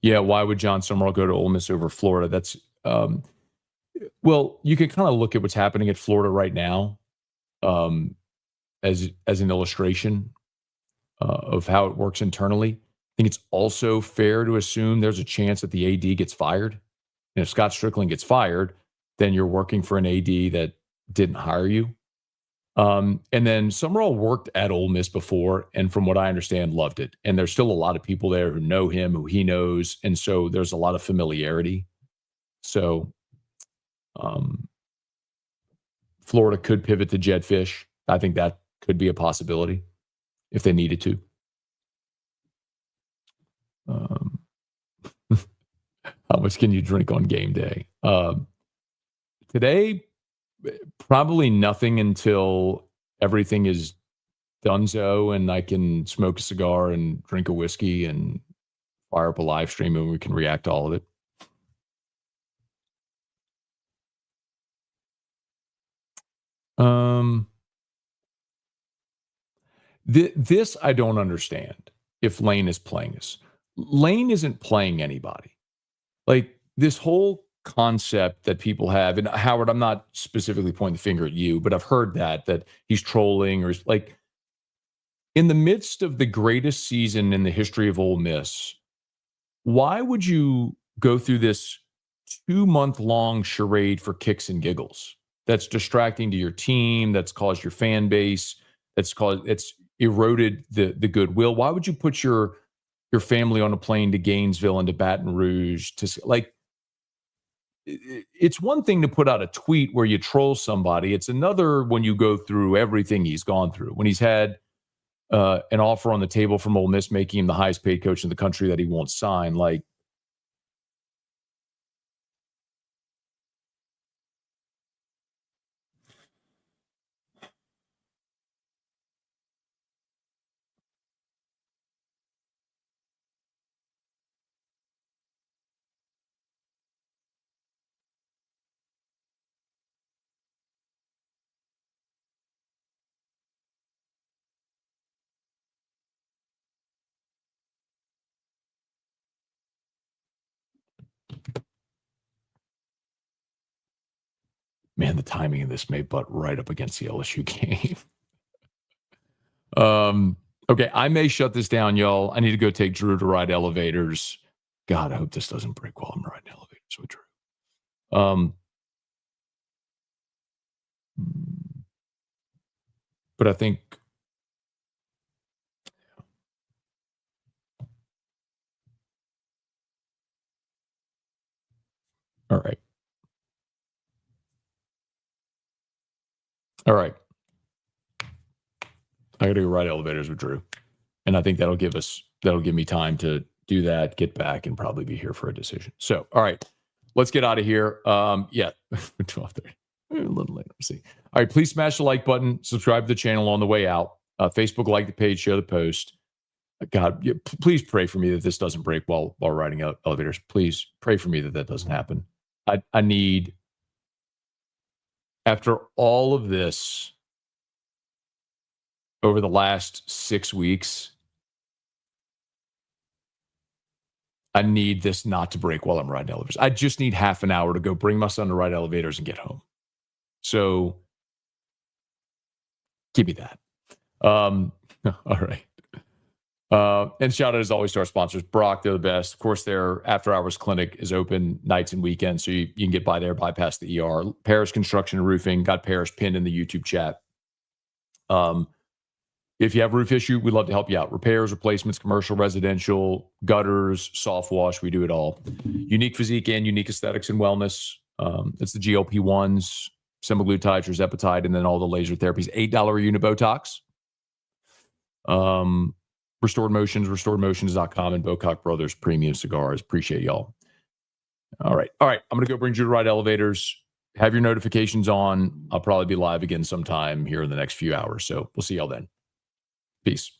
Yeah, why would John Summerall go to Ole Miss over Florida? That's well, you can kind of look at what's happening at Florida right now as an illustration of how it works internally. I think it's also fair to assume there's a chance that the AD gets fired. And if Scott Strickland gets fired, then you're working for an AD that didn't hire you. And then Summerall worked at Ole Miss before, and from what I understand, loved it. And there's still a lot of people there who know him, who he knows. And so there's a lot of familiarity. So Florida could pivot to Jedd Fisch. I think that could be a possibility if they needed to. How much can you drink on game day? Today, probably nothing until everything is donezo and I can smoke a cigar and drink a whiskey and fire up a live stream and we can react to all of it. This I don't understand if Lane is playing us. Lane isn't playing anybody. Like this whole concept that people have, and Howard, I'm not specifically pointing the finger at you, but I've heard that he's trolling, or like, in the midst of the greatest season in the history of Ole Miss, why would you go through this 2-month-long charade for kicks and giggles? That's distracting to your team. That's caused your fan base. It's eroded the goodwill. Why would you put your family on a plane to Gainesville and to Baton Rouge to, like? It's one thing to put out a tweet where you troll somebody. It's another when you go through everything he's gone through. When he's had an offer on the table from Ole Miss, making him the highest paid coach in the country that he won't sign. Like, man, the timing of this may butt right up against the LSU game. Okay, I may shut this down, y'all. I need to go take Drew to ride elevators. God, I hope this doesn't break while I'm riding elevators with Drew. But I think all right. All right. I got to go ride elevators with Drew. And I think that'll give me time to do that, get back, and probably be here for a decision. So, all right, let's get out of here. Yeah, 12:30. A little later. We'll see. All right, please smash the like button, subscribe to the channel on the way out. Facebook, like the page, share the post. God, please pray for me that this doesn't break while riding elevators. Please pray for me that doesn't happen. I need, after all of this over the last 6 weeks, I need this not to break while I'm riding elevators. I just need half an hour to go bring my son to ride elevators and get home. So give me that. All right. And shout out as always to our sponsors. Brock, they're the best. Of course, their after hours clinic is open nights and weekends, so you can get by there, bypass the ER. Paris Construction and Roofing, got Paris pinned in the YouTube chat. If you have a roof issue, we'd love to help you out. Repairs, replacements, commercial, residential, gutters, soft wash, we do it all. Unique physique and unique aesthetics and wellness. It's the GLP-1s, semaglutide, tirzepatide, and then all the laser therapies. $8 a unit Botox. Restored Motions, restoredmotions.com, and Bocock Brothers Premium Cigars. Appreciate y'all. All right. I'm going to go bring you to ride elevators. Have your notifications on. I'll probably be live again sometime here in the next few hours. So we'll see y'all then. Peace.